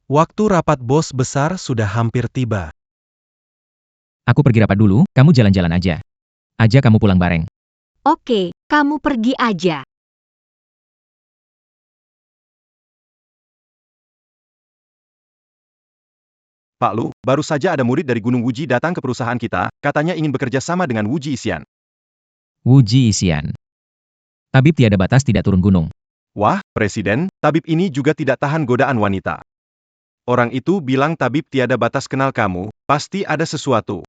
Waktu rapat bos besar sudah hampir tiba. Aku pergi rapat dulu, kamu jalan-jalan aja. Ajak kamu pulang bareng. Oke, kamu pergi aja. Pak Lu, baru saja ada murid dari Gunung Wuji datang ke perusahaan kita, katanya ingin bekerja sama dengan Wuji Isian. Wuji Isian. Tabib tiada batas tidak turun gunung. Wah, Presiden, tabib ini juga tidak tahan godaan wanita. Orang itu bilang tabib tiada batas kenal kamu, pasti ada sesuatu.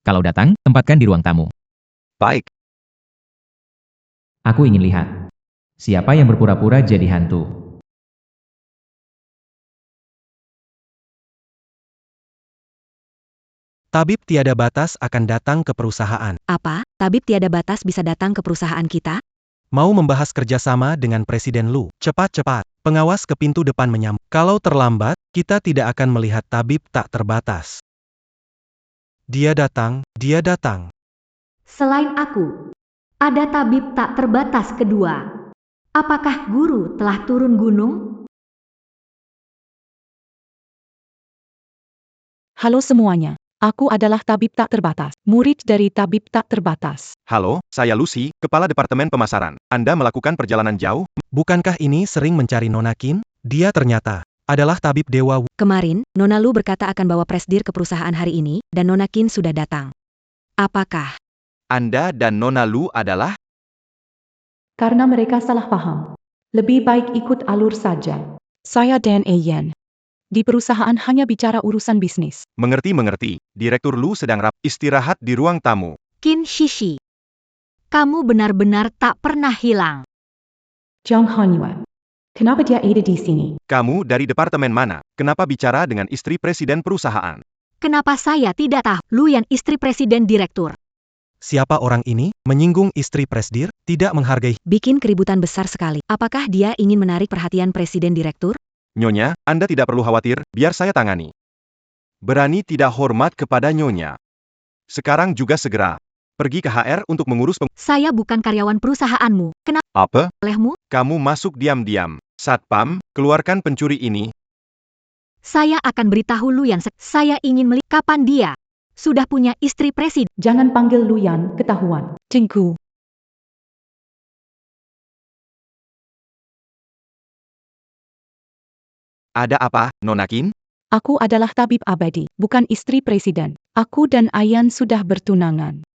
Kalau datang, tempatkan di ruang tamu. Baik. Aku ingin lihat. Siapa yang berpura-pura jadi hantu? Tabib tiada batas akan datang ke perusahaan. Apa? Tabib tiada batas bisa datang ke perusahaan kita? Mau membahas kerjasama dengan Presiden Lu. Cepat-cepat. Pengawas ke pintu depan menyambut. Kalau terlambat, kita tidak akan melihat tabib tak terbatas. Dia datang, dia datang. Selain aku, ada tabib tak terbatas kedua. Apakah guru telah turun gunung? Halo semuanya. Aku adalah tabib tak terbatas, murid dari tabib tak terbatas. Halo, saya Lucy, Kepala Departemen Pemasaran. Anda melakukan perjalanan jauh? Bukankah ini sering mencari Nona Qin? Dia ternyata adalah tabib dewa. Kemarin, Nona Lu berkata akan bawa presdir ke perusahaan hari ini, dan Nona Qin sudah datang. Apakah Anda dan Nona Lu adalah? Karena mereka salah paham. Lebih baik ikut alur saja. Saya Dan Ayan. Di perusahaan hanya bicara urusan bisnis. Mengerti. Direktur Lu sedang istirahat di ruang tamu. Qin Shishi. Kamu benar-benar tak pernah hilang. Zhang Hanyue. Kenapa dia ada di sini? Kamu dari departemen mana? Kenapa bicara dengan istri presiden perusahaan? Kenapa saya tidak tahu? Luyan istri presiden direktur. Siapa orang ini? Menyinggung istri presdir? Tidak menghargai. bikin keributan besar sekali? Apakah dia ingin menarik perhatian presiden direktur? Nyonya, Anda tidak perlu khawatir, biar saya tangani. Berani tidak hormat kepada Nyonya. Sekarang juga segera. Pergi ke HR untuk mengurus Saya bukan karyawan perusahaanmu. Kenapa Apa? olehmu? Kamu masuk diam-diam. Satpam, keluarkan pencuri ini. Saya akan beritahu Luyan. Saya ingin melihat kapan dia sudah punya istri presiden. Jangan panggil Luyan, ketahuan. Cengku. Ada apa, Nona Qin? Aku adalah tabib abadi, bukan istri presiden. Aku dan Ayan sudah bertunangan.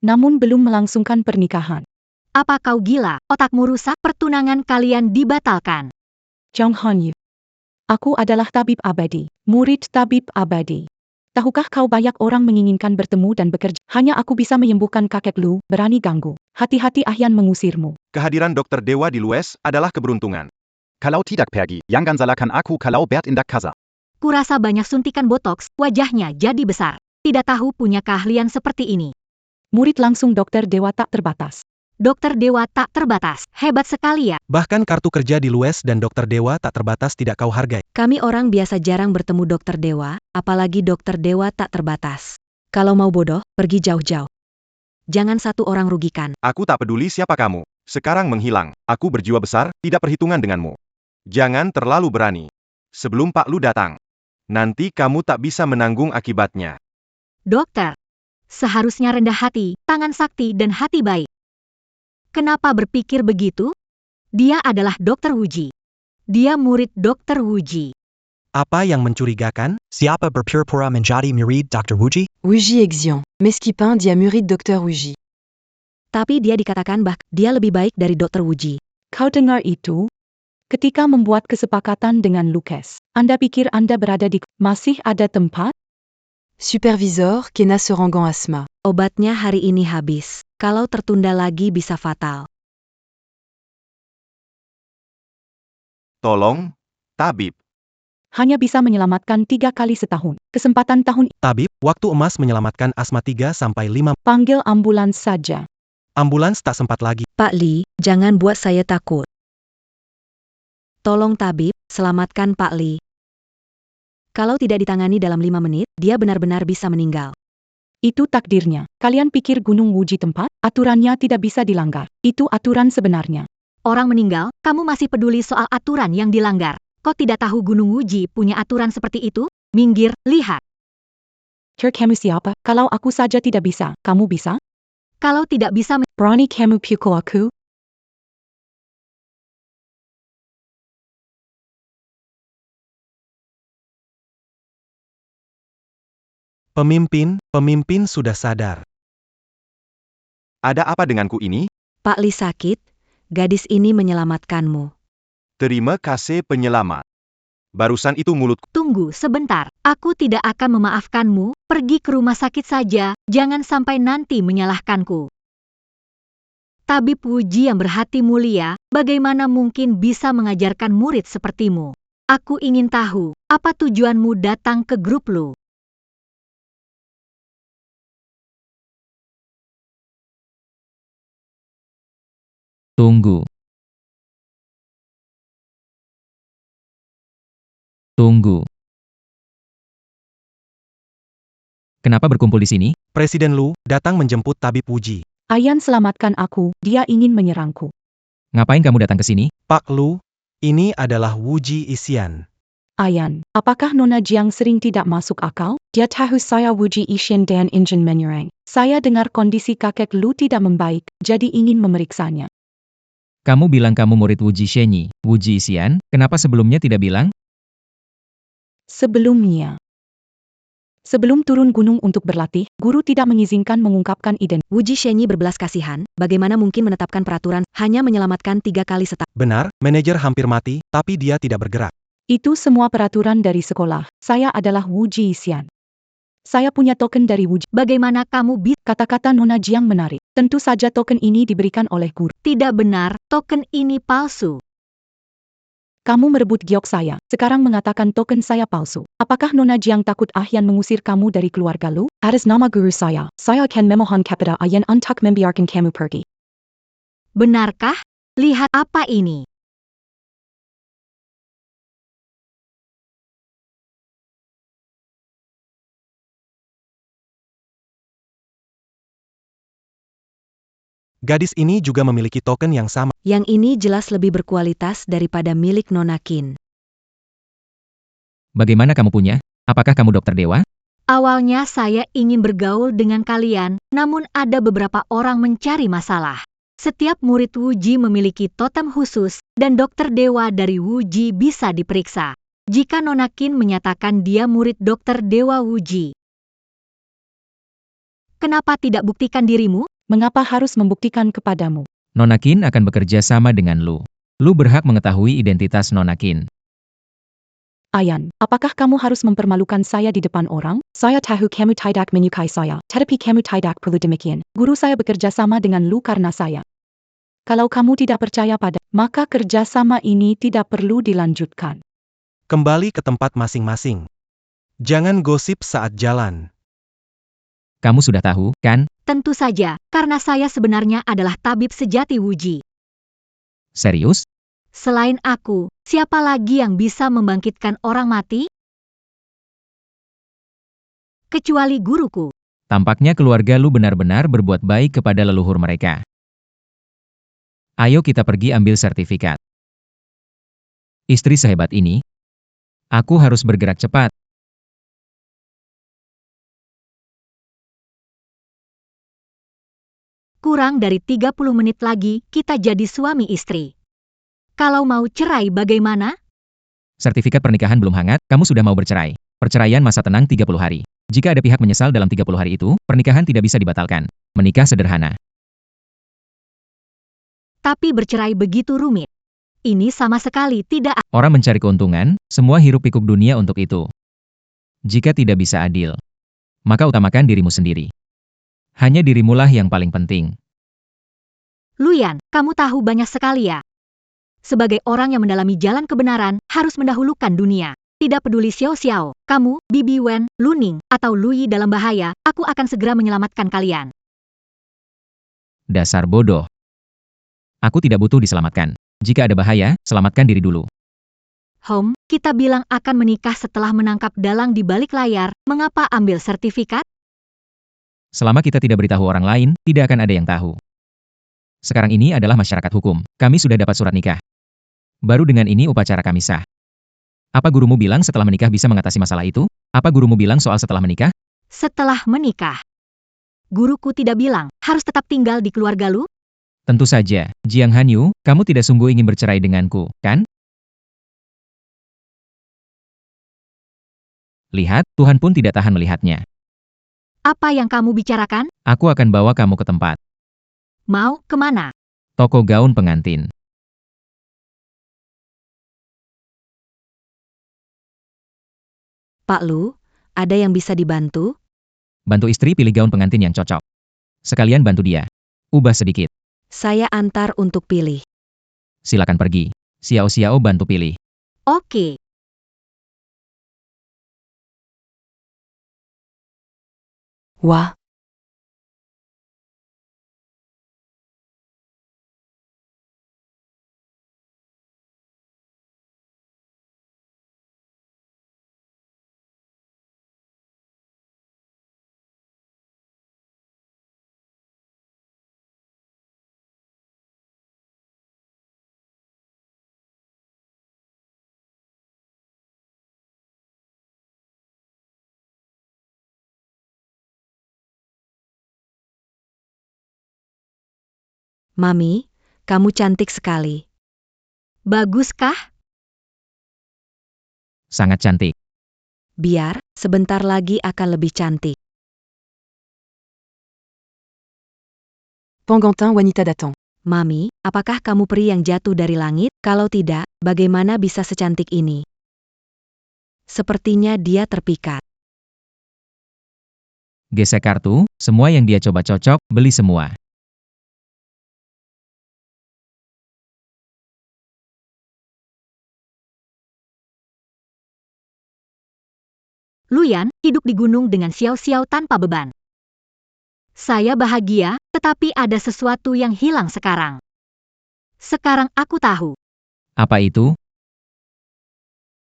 Namun belum melangsungkan pernikahan. Apa kau gila? Otakmu rusak? Pertunangan kalian dibatalkan. Zhang Hanyue. Aku adalah tabib abadi, murid tabib abadi. Tahukah kau banyak orang menginginkan bertemu dan bekerja? Hanya aku bisa menyembuhkan kakek Lu, berani ganggu. Hati-hati Ahyan mengusirmu. Kehadiran Dokter Dewa di Lues adalah keberuntungan. Kalau tidak pergi, jangan salahkan aku kalau Bert in casa. Kurasa banyak suntikan botox, wajahnya jadi besar. Tidak tahu punya keahlian seperti ini. Murid langsung Dokter Dewa tak terbatas. Dokter Dewa tak terbatas. Hebat sekali ya. Bahkan kartu kerja di Lues dan Dokter Dewa tak terbatas tidak kau hargai. Kami orang biasa jarang bertemu dokter dewa, apalagi dokter dewa tak terbatas. Kalau mau bodoh, pergi jauh-jauh. Jangan satu orang rugikan. Aku tak peduli siapa kamu. Sekarang menghilang. Aku berjiwa besar, tidak perhitungan denganmu. Jangan terlalu berani. Sebelum Pak Lu datang. Nanti kamu tak bisa menanggung akibatnya. Dokter. Seharusnya rendah hati, tangan sakti dan hati baik. Kenapa berpikir begitu? Dia adalah Dokter Wuji. Dia murid Dokter Wuji. Apa yang mencurigakan? Siapa berpura-pura menjadi murid Dr. Wuji? Wuji Exian, Mesquipin dia murid Dr. Wuji. Tapi dia dikatakan dia lebih baik dari dokter Wuji. Kau dengar itu? Ketika membuat kesepakatan dengan Lucas, Anda pikir Anda berada di... Masih ada tempat? Supervisor, Kena Serangan Asma. Obatnya hari ini habis. Kalau tertunda lagi bisa fatal. Tolong, tabib. Hanya bisa menyelamatkan 3 kali setahun. Kesempatan tahun... Tabib, waktu emas menyelamatkan asma 3-5. Panggil ambulans saja. Ambulans tak sempat lagi. Pak Li, jangan buat saya takut. Tolong tabib, selamatkan Pak Li. Kalau tidak ditangani dalam 5 menit, dia benar-benar bisa meninggal. Itu takdirnya. Kalian pikir Gunung Wuji tempat? Aturannya tidak bisa dilanggar. Itu aturan sebenarnya. Orang meninggal, kamu masih peduli soal aturan yang dilanggar. Kok tidak tahu Gunung Wuji punya aturan seperti itu? Minggir, lihat. Kamu siapa? Kalau aku saja tidak bisa, kamu bisa? Kalau tidak bisa Berani kamu pukul aku? Pemimpin sudah sadar. Ada apa denganku ini? Pak Li sakit, gadis ini menyelamatkanmu. Terima kasih penyelamat. Barusan itu mulutku. Tunggu sebentar, aku tidak akan memaafkanmu. Pergi ke rumah sakit saja, jangan sampai nanti menyalahkanku. Tabib Wuji yang berhati mulia, bagaimana mungkin bisa mengajarkan murid sepertimu? Aku ingin tahu, apa tujuanmu datang ke grup Lu? Tunggu. Kenapa berkumpul di sini? Presiden Lu datang menjemput Tabib Wuji. Ayan selamatkan aku, dia ingin menyerangku. Ngapain kamu datang ke sini? Pak Lu, ini adalah Wuji Isian. Ayan, apakah Nona Jiang sering tidak masuk akal? Dia tahu saya Wuji Ishian dan ingin menyerang. Saya dengar kondisi kakek Lu tidak membaik, jadi ingin memeriksanya. Kamu bilang kamu murid Wuji Shenyi, Wuji Xian, kenapa sebelumnya tidak bilang? Sebelum turun gunung untuk berlatih, guru tidak mengizinkan mengungkapkan identitas. Wuji Shenyi berbelas kasihan, bagaimana mungkin menetapkan peraturan hanya menyelamatkan 3 kali setahun. Benar, manajer hampir mati, tapi dia tidak bergerak. Itu semua peraturan dari sekolah. Saya adalah Wuji Isian. Saya punya token dari Wuji. Bagaimana kamu bisa? Kata-kata Nona Jiang menarik. Tentu saja token ini diberikan oleh guru. Tidak benar, token ini palsu. Kamu merebut giok saya, sekarang mengatakan token saya palsu. Apakah Nona Jiang takut Ahyan mengusir kamu dari keluarga Lu? Atas nama guru saya akan memohon kepada Ahyan untuk membiarkan kamu pergi. Benarkah? Lihat apa ini. Gadis ini juga memiliki token yang sama. Yang ini jelas lebih berkualitas daripada milik Nona Qin. Bagaimana kamu punya? Apakah kamu dokter dewa? Awalnya saya ingin bergaul dengan kalian, namun ada beberapa orang mencari masalah. Setiap murid Wuji memiliki totem khusus, dan dokter dewa dari Wuji bisa diperiksa. Jika Nona Qin menyatakan dia murid dokter dewa Wuji, kenapa tidak buktikan dirimu? Mengapa harus membuktikan kepadamu? Nona Qin akan bekerja sama dengan Lu. Lu berhak mengetahui identitas Nona Qin. Ayan, apakah kamu harus mempermalukan saya di depan orang? Saya tahu kamu tidak menyukai saya, tetapi kamu tidak perlu demikian. Guru saya bekerja sama dengan Lu karena saya. Kalau kamu tidak percaya maka kerjasama ini tidak perlu dilanjutkan. Kembali ke tempat masing-masing. Jangan gosip saat jalan. Kamu sudah tahu, kan? Tentu saja, karena saya sebenarnya adalah tabib sejati Wuji. Serius? Selain aku, siapa lagi yang bisa membangkitkan orang mati? Kecuali guruku. Tampaknya keluarga Lu benar-benar berbuat baik kepada leluhur mereka. Ayo kita pergi ambil sertifikat. Istri sehebat ini. Aku harus bergerak cepat. Kurang dari 30 menit lagi, kita jadi suami istri. Kalau mau cerai bagaimana? Sertifikat pernikahan belum hangat, kamu sudah mau bercerai. Perceraian masa tenang 30 hari. Jika ada pihak menyesal dalam 30 hari itu, pernikahan tidak bisa dibatalkan. Menikah sederhana. Tapi bercerai begitu rumit. Ini sama sekali tidak. Orang mencari keuntungan, semua hiruk pikuk dunia untuk itu. Jika tidak bisa adil, maka utamakan dirimu sendiri. Hanya dirimulah yang paling penting. Luyan, kamu tahu banyak sekali ya. Sebagai orang yang mendalami jalan kebenaran, harus mendahulukan dunia. Tidak peduli Xiao Xiao, kamu, Bibi Wen, Luning, atau Lui dalam bahaya, aku akan segera menyelamatkan kalian. Dasar bodoh. Aku tidak butuh diselamatkan. Jika ada bahaya, selamatkan diri dulu. Kita bilang akan menikah setelah menangkap dalang di balik layar, mengapa ambil sertifikat? Selama kita tidak beritahu orang lain, tidak akan ada yang tahu. Sekarang ini adalah masyarakat hukum. Kami sudah dapat surat nikah. Baru dengan ini upacara kami sah. Apa gurumu bilang setelah menikah bisa mengatasi masalah itu? Apa gurumu bilang soal setelah menikah? Setelah menikah. Guruku tidak bilang, harus tetap tinggal di keluarga Lu? Tentu saja, Jiang Hanyu, kamu tidak sungguh ingin bercerai denganku, kan? Lihat, Tuhan pun tidak tahan melihatnya. Apa yang kamu bicarakan? Aku akan bawa kamu ke tempat. Mau kemana? Toko gaun pengantin. Pak Lu, ada yang bisa dibantu? Bantu istri pilih gaun pengantin yang cocok. Sekalian bantu dia. Ubah sedikit. Saya antar untuk pilih. Silakan pergi. Xiao Xiao bantu pilih. Oke. Wah, Mami, kamu cantik sekali. Baguskah? Sangat cantik. Biar, sebentar lagi akan lebih cantik. Pangantin wanita datang. Mami, apakah kamu peri yang jatuh dari langit? Kalau tidak, bagaimana bisa secantik ini? Sepertinya dia terpikat. Gesek kartu, semua yang dia coba cocok, beli semua. Luyan, hidup di gunung dengan xiao-xiao tanpa beban. Saya bahagia, tetapi ada sesuatu yang hilang sekarang. Sekarang aku tahu. Apa itu?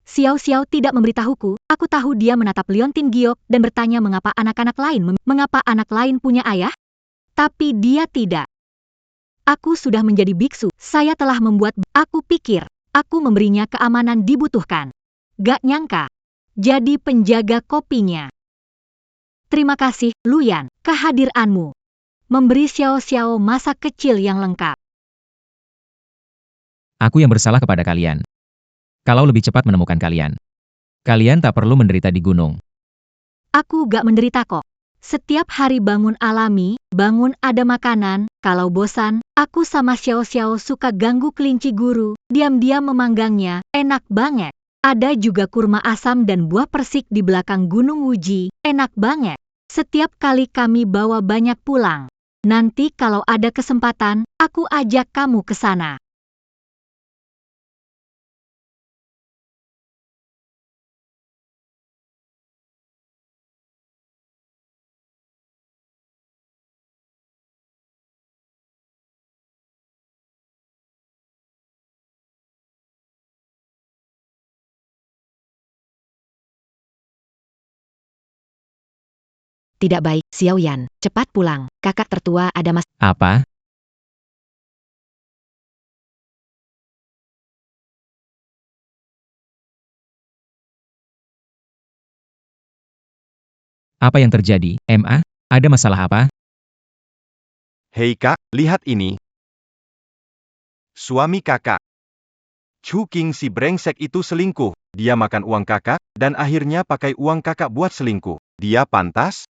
Xiao-xiao tidak memberitahuku, aku tahu dia menatap Liontin Giok dan bertanya mengapa anak-anak lain punya ayah? Tapi dia tidak. Aku sudah menjadi biksu, saya telah aku pikir, aku memberinya keamanan dibutuhkan. Gak nyangka. Jadi penjaga kopinya. Terima kasih, Luyan, kehadiranmu. Memberi Xiao-xiao masa kecil yang lengkap. Aku yang bersalah kepada kalian. Kalau lebih cepat menemukan kalian. Kalian tak perlu menderita di gunung. Aku gak menderita kok. Setiap hari bangun alami, bangun ada makanan, kalau bosan, aku sama Xiao-xiao suka ganggu kelinci guru, diam-diam memanggangnya, enak banget. Ada juga kurma asam dan buah persik di belakang Gunung Wuji, enak banget. Setiap kali kami bawa banyak pulang. Nanti kalau ada kesempatan, aku ajak kamu ke sana. Tidak baik, Xiaoyan, cepat pulang. Kakak tertua ada Apa? Apa yang terjadi, MA? Ada masalah apa? Hei kak, lihat ini. Suami kakak. Chu King si brengsek itu selingkuh. Dia makan uang kakak, dan akhirnya pakai uang kakak buat selingkuh. Dia pantas?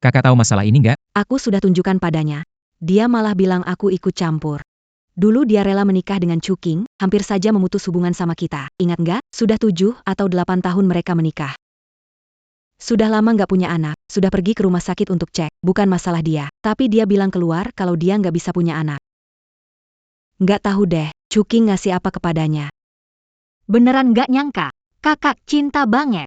Kakak tahu masalah ini nggak? Aku sudah tunjukkan padanya. Dia malah bilang aku ikut campur. Dulu dia rela menikah dengan Chu King, hampir saja memutus hubungan sama kita. Ingat nggak? Sudah 7 atau 8 tahun mereka menikah. Sudah lama nggak punya anak, sudah pergi ke rumah sakit untuk cek. Bukan masalah dia, tapi dia bilang keluar kalau dia nggak bisa punya anak. Nggak tahu deh, Chu King ngasih apa kepadanya. Beneran gak nyangka, kakak cinta banget.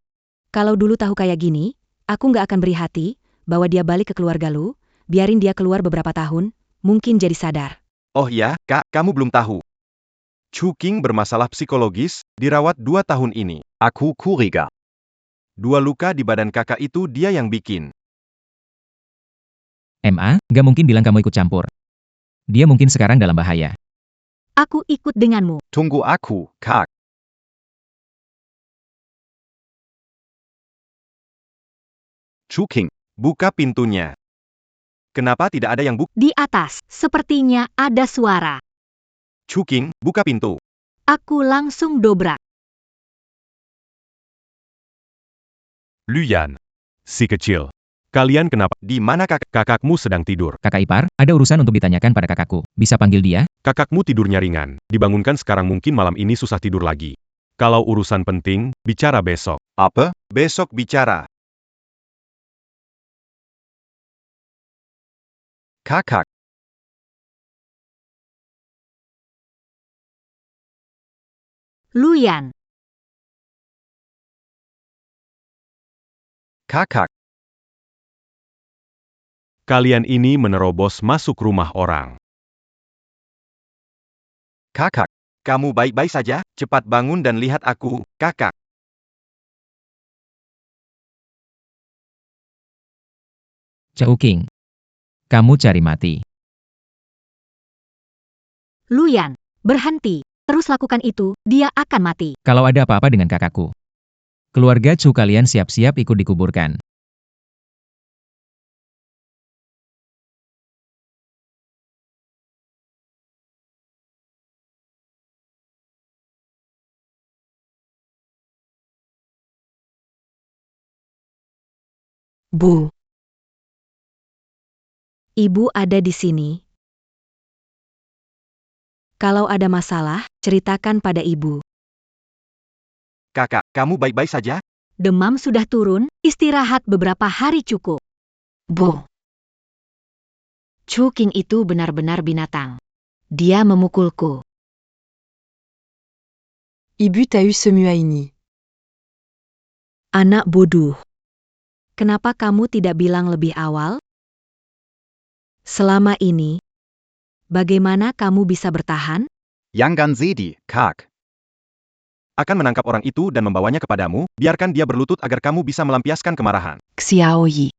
Kalau dulu tahu kayak gini, aku nggak akan beri hati, bawa dia balik ke keluarga lu, biarin dia keluar beberapa tahun, mungkin jadi sadar. Oh ya, kak, kamu belum tahu. Chu King bermasalah psikologis, dirawat 2 tahun ini. Aku curiga. 2 luka di badan kakak itu dia yang bikin. MA, nggak mungkin bilang kamu ikut campur. Dia mungkin sekarang dalam bahaya. Aku ikut denganmu. Tunggu aku, kak. Chu King, buka pintunya. Kenapa tidak ada yang buka? Di atas, sepertinya ada suara. Chu King, buka pintu. Aku langsung dobrak. Luyan. Si kecil. Kalian kenapa? Di mana Kakakmu sedang tidur. Kakak ipar, ada urusan untuk ditanyakan pada kakakku. Bisa panggil dia? Kakakmu tidurnya ringan. Dibangunkan sekarang mungkin malam ini susah tidur lagi. Kalau urusan penting, bicara besok. Apa? Besok bicara. Kakak. Luyan. Kakak. Kalian ini menerobos masuk rumah orang. Kakak. Kamu baik-baik saja? Cepat bangun dan lihat aku, kakak. Chu King. Kamu cari mati. Luyan, berhenti. Terus lakukan itu, dia akan mati. Kalau ada apa-apa dengan kakakku. Keluarga Chu kalian siap-siap ikut dikuburkan. Bu. Ibu ada di sini. Kalau ada masalah, ceritakan pada ibu. Kakak, kamu baik-baik saja? Demam sudah turun, istirahat beberapa hari cukup. Bu. Chu King itu benar-benar binatang. Dia memukulku. Ibu t'a eu Semuaini. Anak bodoh. Kenapa kamu tidak bilang lebih awal? Selama ini, bagaimana kamu bisa bertahan? Yangan Zedi, Kak. Akan menangkap orang itu dan membawanya kepadamu, biarkan dia berlutut agar kamu bisa melampiaskan kemarahan. Xiaoyi.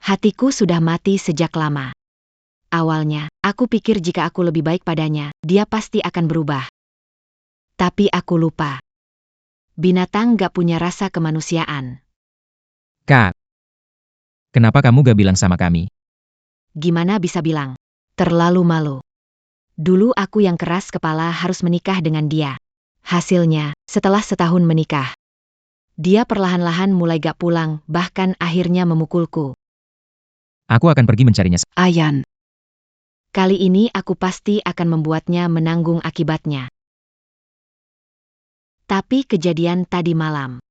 Hatiku sudah mati sejak lama. Awalnya, aku pikir jika aku lebih baik padanya, dia pasti akan berubah. Tapi aku lupa. Binatang gak punya rasa kemanusiaan. Kak. Kenapa kamu gak bilang sama kami? Gimana bisa bilang? Terlalu malu. Dulu aku yang keras kepala harus menikah dengan dia. Hasilnya, setelah setahun menikah, dia perlahan-lahan mulai gak pulang, bahkan akhirnya memukulku. Aku akan pergi mencarinya. Ayan. Kali ini aku pasti akan membuatnya menanggung akibatnya. Tapi kejadian tadi malam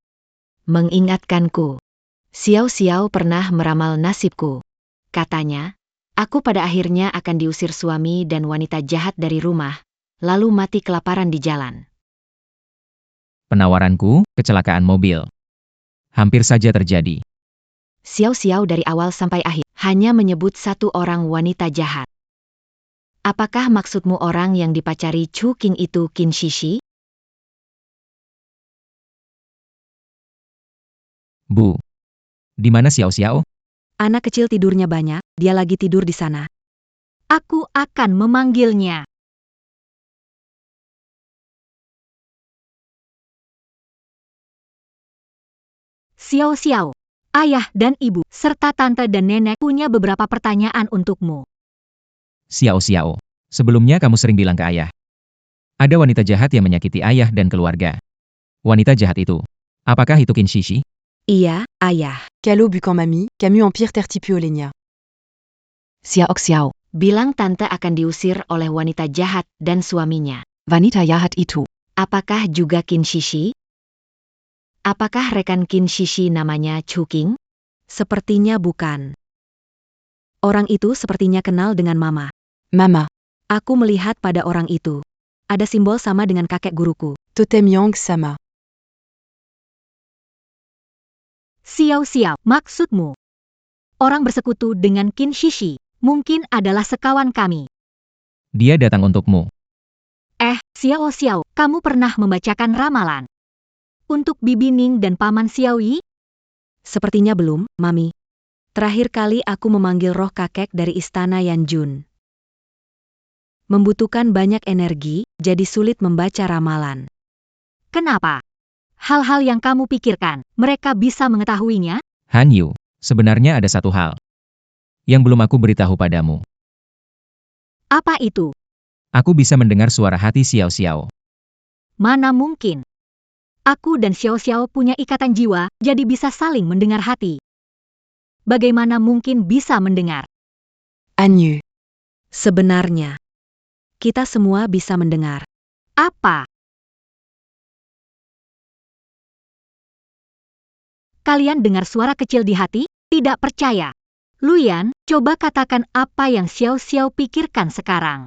mengingatkanku. Xiao Xiao pernah meramal nasibku. Katanya, aku pada akhirnya akan diusir suami dan wanita jahat dari rumah, lalu mati kelaparan di jalan. Penawaranku, kecelakaan mobil. Hampir saja terjadi. Xiao Xiao dari awal sampai akhir hanya menyebut satu orang wanita jahat. Apakah maksudmu orang yang dipacari Chu King itu Qin Shishi? Bu. Di mana Xiao Xiao? Anak kecil tidurnya banyak, dia lagi tidur di sana. Aku akan memanggilnya. Xiao Xiao, ayah dan ibu, serta tante dan nenek punya beberapa pertanyaan untukmu. Xiao Xiao. Sebelumnya kamu sering bilang ke ayah. Ada wanita jahat yang menyakiti ayah dan keluarga. Wanita jahat itu. Apakah itu Qin Shishi? Iya, ayah. Calo Bucan Mami, Camus Empire Tertipuolenia. Xiao Xiao. Bilang tante akan diusir oleh wanita jahat dan suaminya. Wanita jahat itu. Apakah juga Qin Shishi? Apakah rekan Qin Shishi namanya Chu King? Sepertinya bukan. Orang itu sepertinya kenal dengan Mama. Mama. Aku melihat pada orang itu. Ada simbol sama dengan kakek guruku. Totem Yang Sama. Xiao Xiao, maksudmu? Orang bersekutu dengan Qin Shishi, mungkin adalah sekawan kami. Dia datang untukmu. Xiao Xiao, kamu pernah membacakan ramalan? Untuk Bibi Ning dan Paman Xiaoyi? Sepertinya belum, Mami. Terakhir kali aku memanggil roh kakek dari istana Yanjun. Membutuhkan banyak energi, jadi sulit membaca ramalan. Kenapa? Hal-hal yang kamu pikirkan, mereka bisa mengetahuinya? Han Yu, sebenarnya ada satu hal yang belum aku beritahu padamu. Apa itu? Aku bisa mendengar suara hati Xiao Xiao. Mana mungkin? Aku dan Xiao Xiao punya ikatan jiwa, jadi bisa saling mendengar hati. Bagaimana mungkin bisa mendengar? Agnew. Sebenarnya, kita semua bisa mendengar. Apa? Kalian dengar suara kecil di hati? Tidak percaya. Luyan, coba katakan apa yang Xiao Xiao pikirkan sekarang.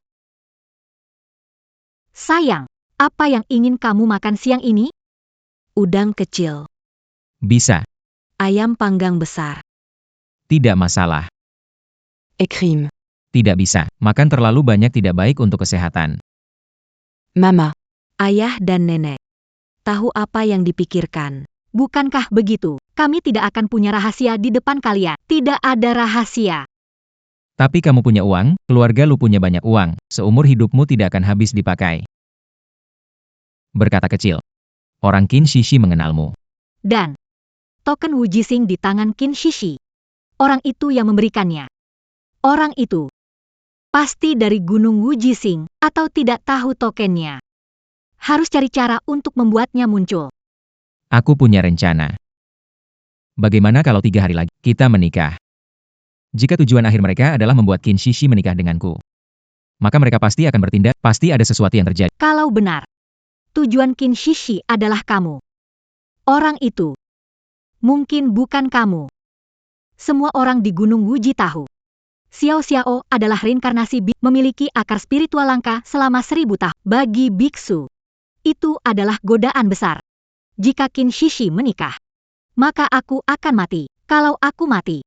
Sayang, apa yang ingin kamu makan siang ini? Udang kecil. Bisa. Ayam panggang besar. Tidak masalah. Écrime. Tidak bisa. Makan terlalu banyak tidak baik untuk kesehatan. Mama. Ayah dan nenek tahu apa yang dipikirkan. Bukankah begitu? Kami tidak akan punya rahasia di depan kalian. Tidak ada rahasia. Tapi kamu punya uang, keluarga lu punya banyak uang, seumur hidupmu tidak akan habis dipakai. Berkata kecil. Orang Qin Shishi mengenalmu. Dan token Wu Jixing di tangan Qin Shishi. Orang itu yang memberikannya. Orang itu pasti dari Gunung Wu Jixing, atau tidak tahu tokennya. Harus cari cara untuk membuatnya muncul. Aku punya rencana. Bagaimana kalau 3 hari lagi kita menikah? Jika tujuan akhir mereka adalah membuat Qin Shishi menikah denganku, maka mereka pasti akan bertindak, pasti ada sesuatu yang terjadi. Kalau benar, tujuan Qin Shishi adalah kamu. Orang itu mungkin bukan kamu. Semua orang di Gunung Wuji tahu. Xiao Xiao adalah reinkarnasi memiliki akar spiritual langka selama 1000 tahun. Bagi biksu, itu adalah godaan besar. Jika Qin Shishi menikah, maka aku akan mati. Kalau aku mati,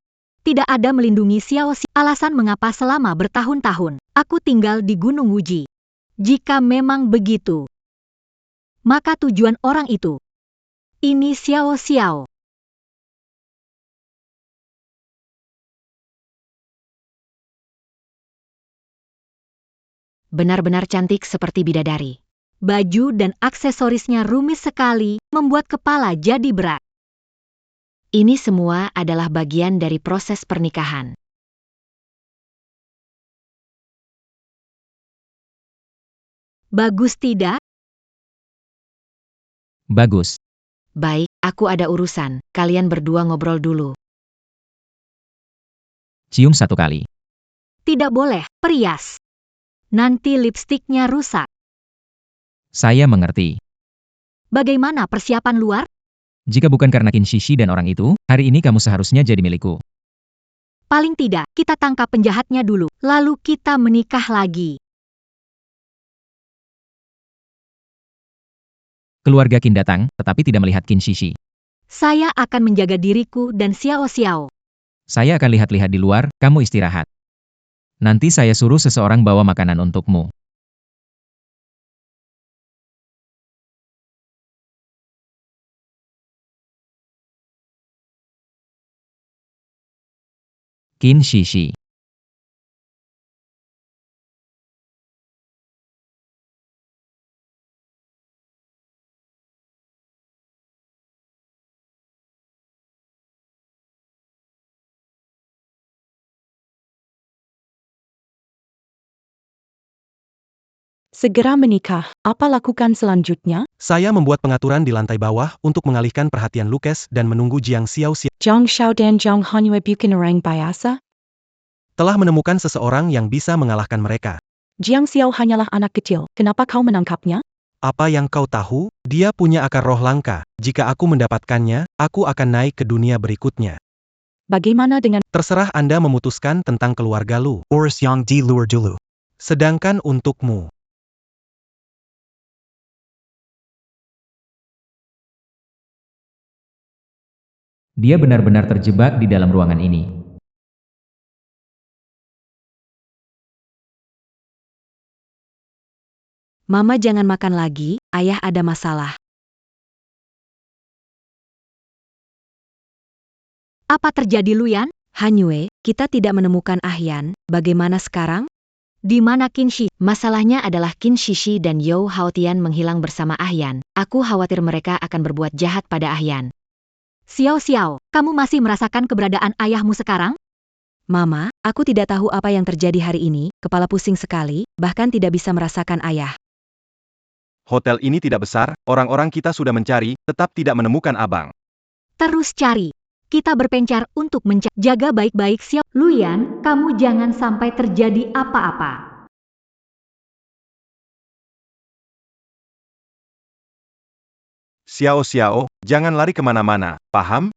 tidak ada melindungi Xiao Xiao. Alasan mengapa selama bertahun-tahun aku tinggal di Gunung Wuji. Jika memang begitu, maka tujuan orang itu, ini Xiao Xiao. Benar-benar cantik seperti bidadari. Baju dan aksesorisnya rumit sekali, membuat kepala jadi berat. Ini semua adalah bagian dari proses pernikahan. Bagus tidak? Bagus. Baik, aku ada urusan. Kalian berdua ngobrol dulu. Cium 1 kali. Tidak boleh, perias. Nanti lipstiknya rusak. Saya mengerti. Bagaimana persiapan luar? Jika bukan karena Qin Shishi dan orang itu, hari ini kamu seharusnya jadi milikku. Paling tidak, kita tangkap penjahatnya dulu, lalu kita menikah lagi. Keluarga Qin datang, tetapi tidak melihat Qin Shishi. Saya akan menjaga diriku dan Xiao Xiao. Saya akan lihat-lihat di luar, kamu istirahat. Nanti saya suruh seseorang bawa makanan untukmu. Qin Shishi. Segera menikah, apa lakukan selanjutnya? Saya membuat pengaturan di lantai bawah untuk mengalihkan perhatian Lucas dan menunggu Jiang Xiao Xiao Zhang Xiao dan Zhang Hanyue bukan orang biasa. telah menemukan seseorang yang bisa mengalahkan mereka. Jiang Xiao hanyalah anak kecil, kenapa kau menangkapnya? Apa yang kau tahu? Dia punya akar roh langka. Jika aku mendapatkannya, aku akan naik ke dunia berikutnya. Bagaimana dengan Terserah Anda memutuskan tentang keluarga Lu. Urus yang di luar dulu. Sedangkan untukmu, Dia benar-benar terjebak di dalam ruangan ini. Mama jangan makan lagi, ayah ada masalah. Apa terjadi Luyan? Hanyue, kita tidak menemukan Ahyan, bagaimana sekarang? Di mana Qin Shishi? Masalahnya adalah Qin Shishi dan You Haotian menghilang bersama Ahyan. Aku khawatir mereka akan berbuat jahat pada Ahyan. Xiao Xiao, kamu masih merasakan keberadaan ayahmu sekarang? Mama, aku tidak tahu apa yang terjadi hari ini, kepala pusing sekali, bahkan tidak bisa merasakan ayah. Hotel ini tidak besar, orang-orang kita sudah mencari, tetap tidak menemukan abang. Terus cari. Kita berpencar untuk mencari. Jaga baik-baik Xiao. Luyan, kamu jangan sampai terjadi apa-apa. Xiao Xiao, jangan lari kemana-mana, paham?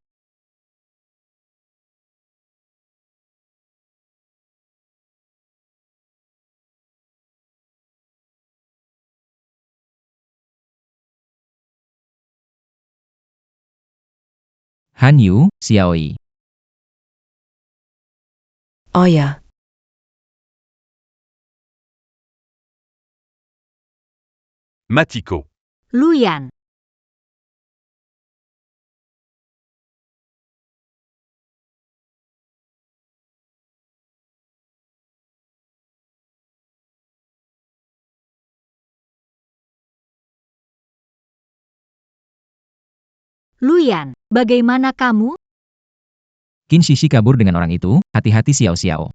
Han Yu, Xiaoyi. Oh ya, Matiko. Luyan. Luyan, bagaimana kamu? Qin Shishi kabur dengan orang itu, hati-hati Xiao Xiao.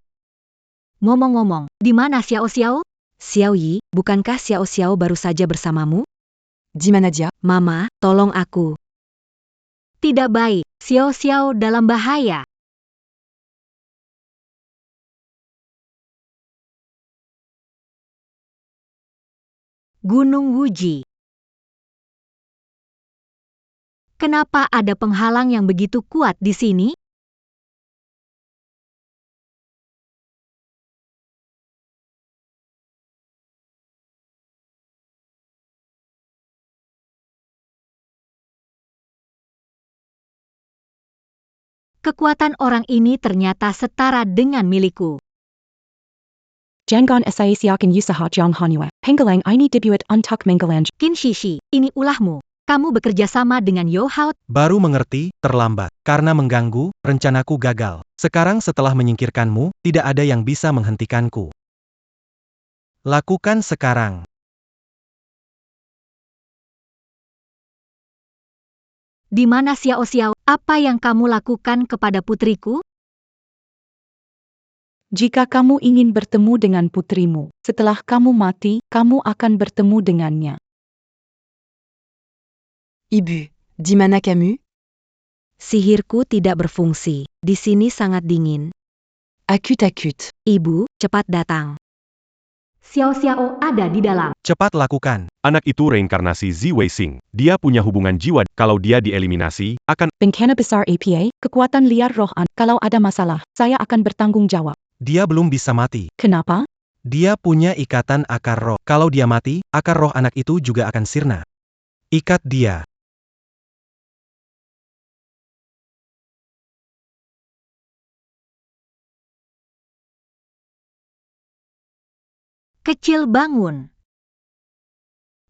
Ngomong-ngomong, di mana Xiao Xiao? Xiao Yi, bukankah Xiao Xiao baru saja bersamamu? dit Manadia. Mama, tolong aku. Tidak baik, Xiao Xiao dalam bahaya. Gunung Wuji. Kenapa ada penghalang yang begitu kuat di sini? Kekuatan orang ini ternyata setara dengan milikku. Jangan saya siakan usaha Jang Hanua. Penggalang ini dibuat untuk menggalang. Qin Shishi, ini ulahmu. Kamu bekerja sama dengan Yo Hao. Baru mengerti, terlambat. Karena mengganggu, rencanaku gagal. Sekarang setelah menyingkirkanmu, tidak ada yang bisa menghentikanku. Lakukan sekarang. Di mana Xiao Xiao? Apa yang kamu lakukan kepada putriku? Jika kamu ingin bertemu dengan putrimu, setelah kamu mati, kamu akan bertemu dengannya. Ibu, di mana kamu? Sihirku tidak berfungsi. Di sini sangat dingin. Akut-akut. Ibu, cepat datang. Xiao Xiao ada di dalam. Cepat lakukan. Anak itu reinkarnasi Zi Weixing. Dia punya hubungan jiwa. Kalau dia dieliminasi, akan Bencana besar APA, kekuatan liar roh an. Kalau ada masalah, saya akan bertanggung jawab. Dia belum bisa mati. Kenapa? Dia punya ikatan akar roh. Kalau dia mati, akar roh anak itu juga akan sirna. Ikat dia. Kecil bangun.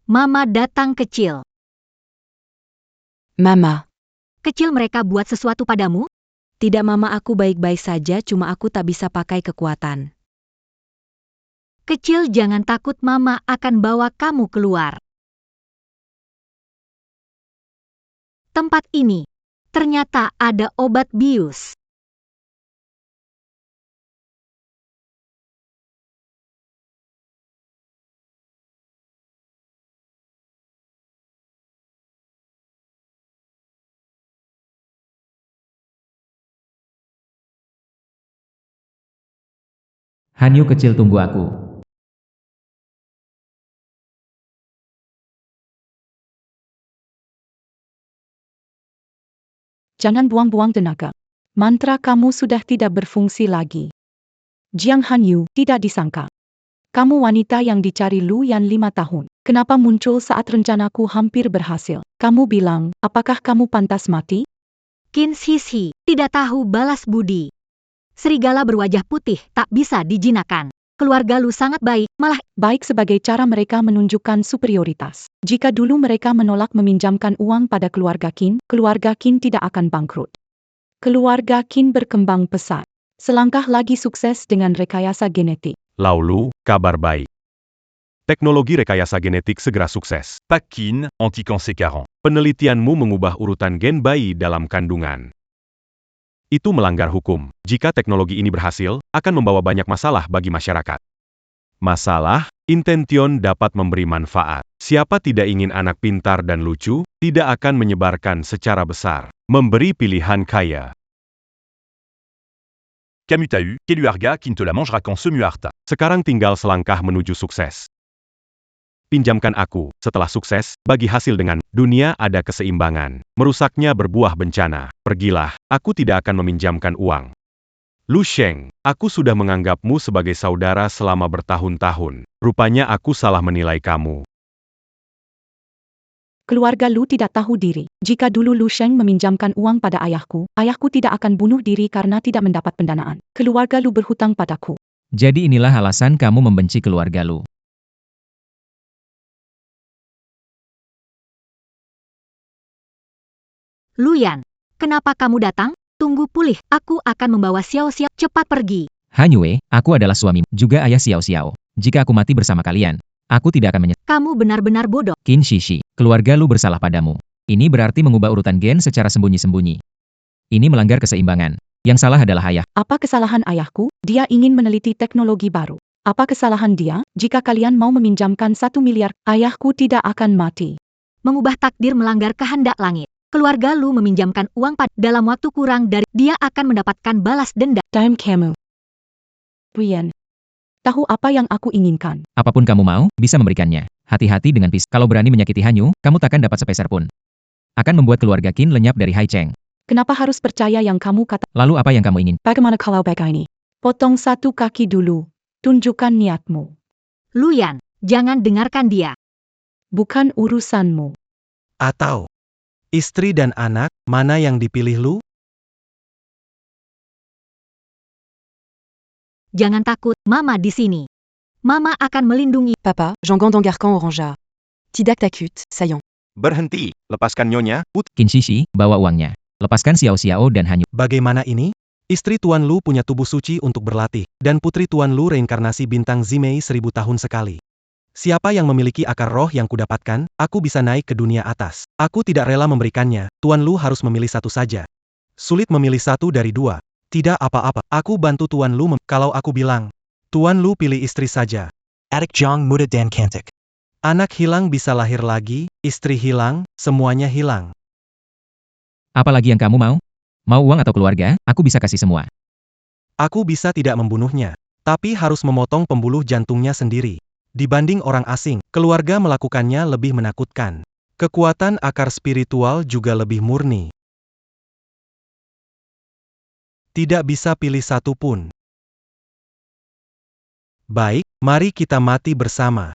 Mama datang kecil. Mama. Kecil mereka buat sesuatu padamu? Tidak mama, aku baik-baik saja, cuma aku tak bisa pakai kekuatan. Kecil jangan takut, mama akan bawa kamu keluar. Tempat ini. Ternyata ada obat bius. Hanyu kecil, tunggu aku. Jangan buang-buang tenaga. Mantra kamu sudah tidak berfungsi lagi. Jiang Hanyu, tidak disangka. Kamu wanita yang dicari Lu Yan 5 tahun. Kenapa muncul saat rencanaku hampir berhasil? Kamu bilang, apakah kamu pantas mati? Qin Shishi tidak tahu balas budi. Serigala berwajah putih tak bisa dijinakan. Keluarga Lu sangat baik, malah Baik sebagai cara mereka menunjukkan superioritas. Jika dulu mereka menolak meminjamkan uang pada keluarga Qin tidak akan bangkrut. Keluarga Qin berkembang pesat. Selangkah lagi sukses dengan rekayasa genetik. Laulu, kabar baik. Teknologi rekayasa genetik segera sukses. Pakin, anti-cancer. Penelitianmu mengubah urutan gen bayi dalam kandungan. Itu melanggar hukum. Jika teknologi ini berhasil, akan membawa banyak masalah bagi masyarakat. Masalah, intention dapat memberi manfaat. Siapa tidak ingin anak pintar dan lucu, tidak akan menyebarkan secara besar. Memberi pilihan kaya. Kamutahu, Keluarga qui ne te la mangera qu'en Semuarta. Sekarang tinggal selangkah menuju sukses. Pinjamkan aku, setelah sukses, bagi hasil dengan dunia ada keseimbangan. Merusaknya berbuah bencana. Pergilah, aku tidak akan meminjamkan uang. Lu Sheng, aku sudah menganggapmu sebagai saudara selama bertahun-tahun. Rupanya aku salah menilai kamu. Keluarga Lu tidak tahu diri. Jika dulu Lu Sheng meminjamkan uang pada ayahku tidak akan bunuh diri karena tidak mendapat pendanaan. Keluarga Lu berhutang padaku. Jadi inilah alasan kamu membenci keluarga Lu. Lu Yan, kenapa kamu datang? Tunggu pulih, aku akan membawa Xiao Xiao cepat pergi. Hanyue, aku adalah suami, juga ayah Xiao Xiao. Jika aku mati bersama kalian, aku tidak akan menyesal. Kamu benar-benar bodoh. Qin Shishi, keluarga Lu bersalah padamu. Ini berarti mengubah urutan gen secara sembunyi-sembunyi. Ini melanggar keseimbangan. Yang salah adalah ayah. Apa kesalahan ayahku? Dia ingin meneliti teknologi baru. Apa kesalahan dia? Jika kalian mau meminjamkan 1 miliar, ayahku tidak akan mati. Mengubah takdir melanggar kehendak langit. keluarga Lu meminjamkan uang dalam waktu kurang dari dia akan mendapatkan balas denda. Diam kamu. Brian. Tahu apa yang aku inginkan. Apapun kamu mau, bisa memberikannya. Hati-hati dengan Kalau berani menyakiti Hanyu, kamu takkan dapat sepeser pun. Akan membuat keluarga Qin lenyap dari Hai Cheng. Kenapa harus percaya yang kamu kata? Lalu apa yang kamu ingin? Bagaimana kalau begini? Potong satu kaki dulu. Tunjukkan niatmu. Luyan, jangan dengarkan dia. Bukan urusanmu. Atau, istri dan anak, mana yang dipilih Lu? Jangan takut, Mama di sini. Mama akan melindungi. Papa, Jean-Gand Garcan Orangea. Tidak takut, sayang. Berhenti, lepaskan Nyonya, Qin Shishi, bawa uangnya. Lepaskan Xiao Xiao dan Hanyu. Bagaimana ini? Istri Tuan Lu punya tubuh suci untuk berlatih, dan putri Tuan Lu reinkarnasi bintang Zimei 1000 tahun sekali. Siapa yang memiliki akar roh yang kudapatkan, aku bisa naik ke dunia atas. Aku tidak rela memberikannya, Tuan Lu harus memilih satu saja. Sulit memilih satu dari dua. Tidak apa-apa, aku bantu Tuan Lu kalau aku bilang. Tuan Lu pilih istri saja. Adik Jong Muda Dan Kantik. Anak hilang bisa lahir lagi, istri hilang, semuanya hilang. Apalagi yang kamu mau? Mau uang atau keluarga, aku bisa kasih semua. Aku bisa tidak membunuhnya, tapi harus memotong pembuluh jantungnya sendiri. Dibanding orang asing, keluarga melakukannya lebih menakutkan. Kekuatan akar spiritual juga lebih murni. Tidak bisa pilih satu pun. Baik, mari kita mati bersama.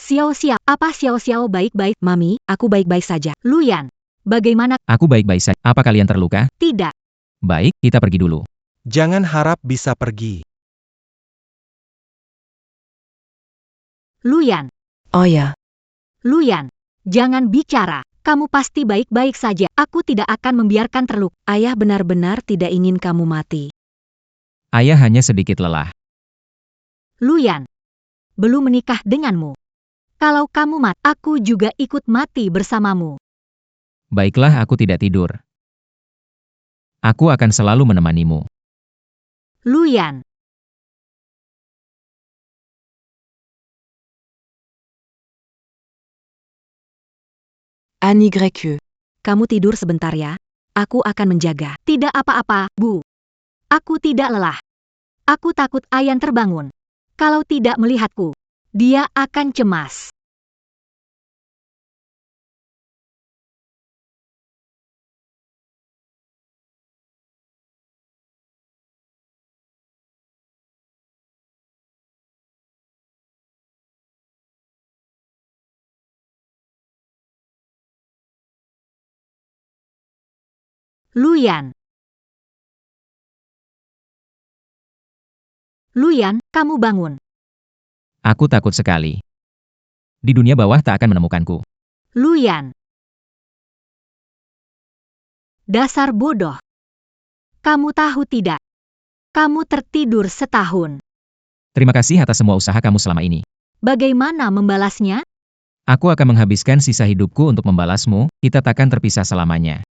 Xiao-Xiao, apa Xiao-Xiao baik-baik? Mami, aku baik-baik saja. Luyan, bagaimana? Aku baik-baik saja. Apa kalian terluka? Tidak. Baik, kita pergi dulu. Jangan harap bisa pergi. Luyan, Oh ya. Luyan, jangan bicara. Kamu pasti baik-baik saja. Aku tidak akan membiarkan terluka. Ayah benar-benar tidak ingin kamu mati. Ayah hanya sedikit lelah. Luyan, belum menikah denganmu. Kalau kamu mati, aku juga ikut mati bersamamu. Baiklah, aku tidak tidur. Aku akan selalu menemanimu. Luyan, Annie Greke. Kamu tidur sebentar ya. Aku akan menjaga. tidak apa-apa, Bu. Aku tidak lelah. Aku takut Ayan terbangun. Kalau tidak melihatku, dia akan cemas. Luyan. Luyan, kamu bangun. Aku takut sekali. Di dunia bawah tak akan menemukanku. Luyan. Dasar bodoh. Kamu tahu tidak? Kamu tertidur setahun. Terima kasih atas semua usaha kamu selama ini. Bagaimana membalasnya? Aku akan menghabiskan sisa hidupku untuk membalasmu, kita takkan terpisah selamanya.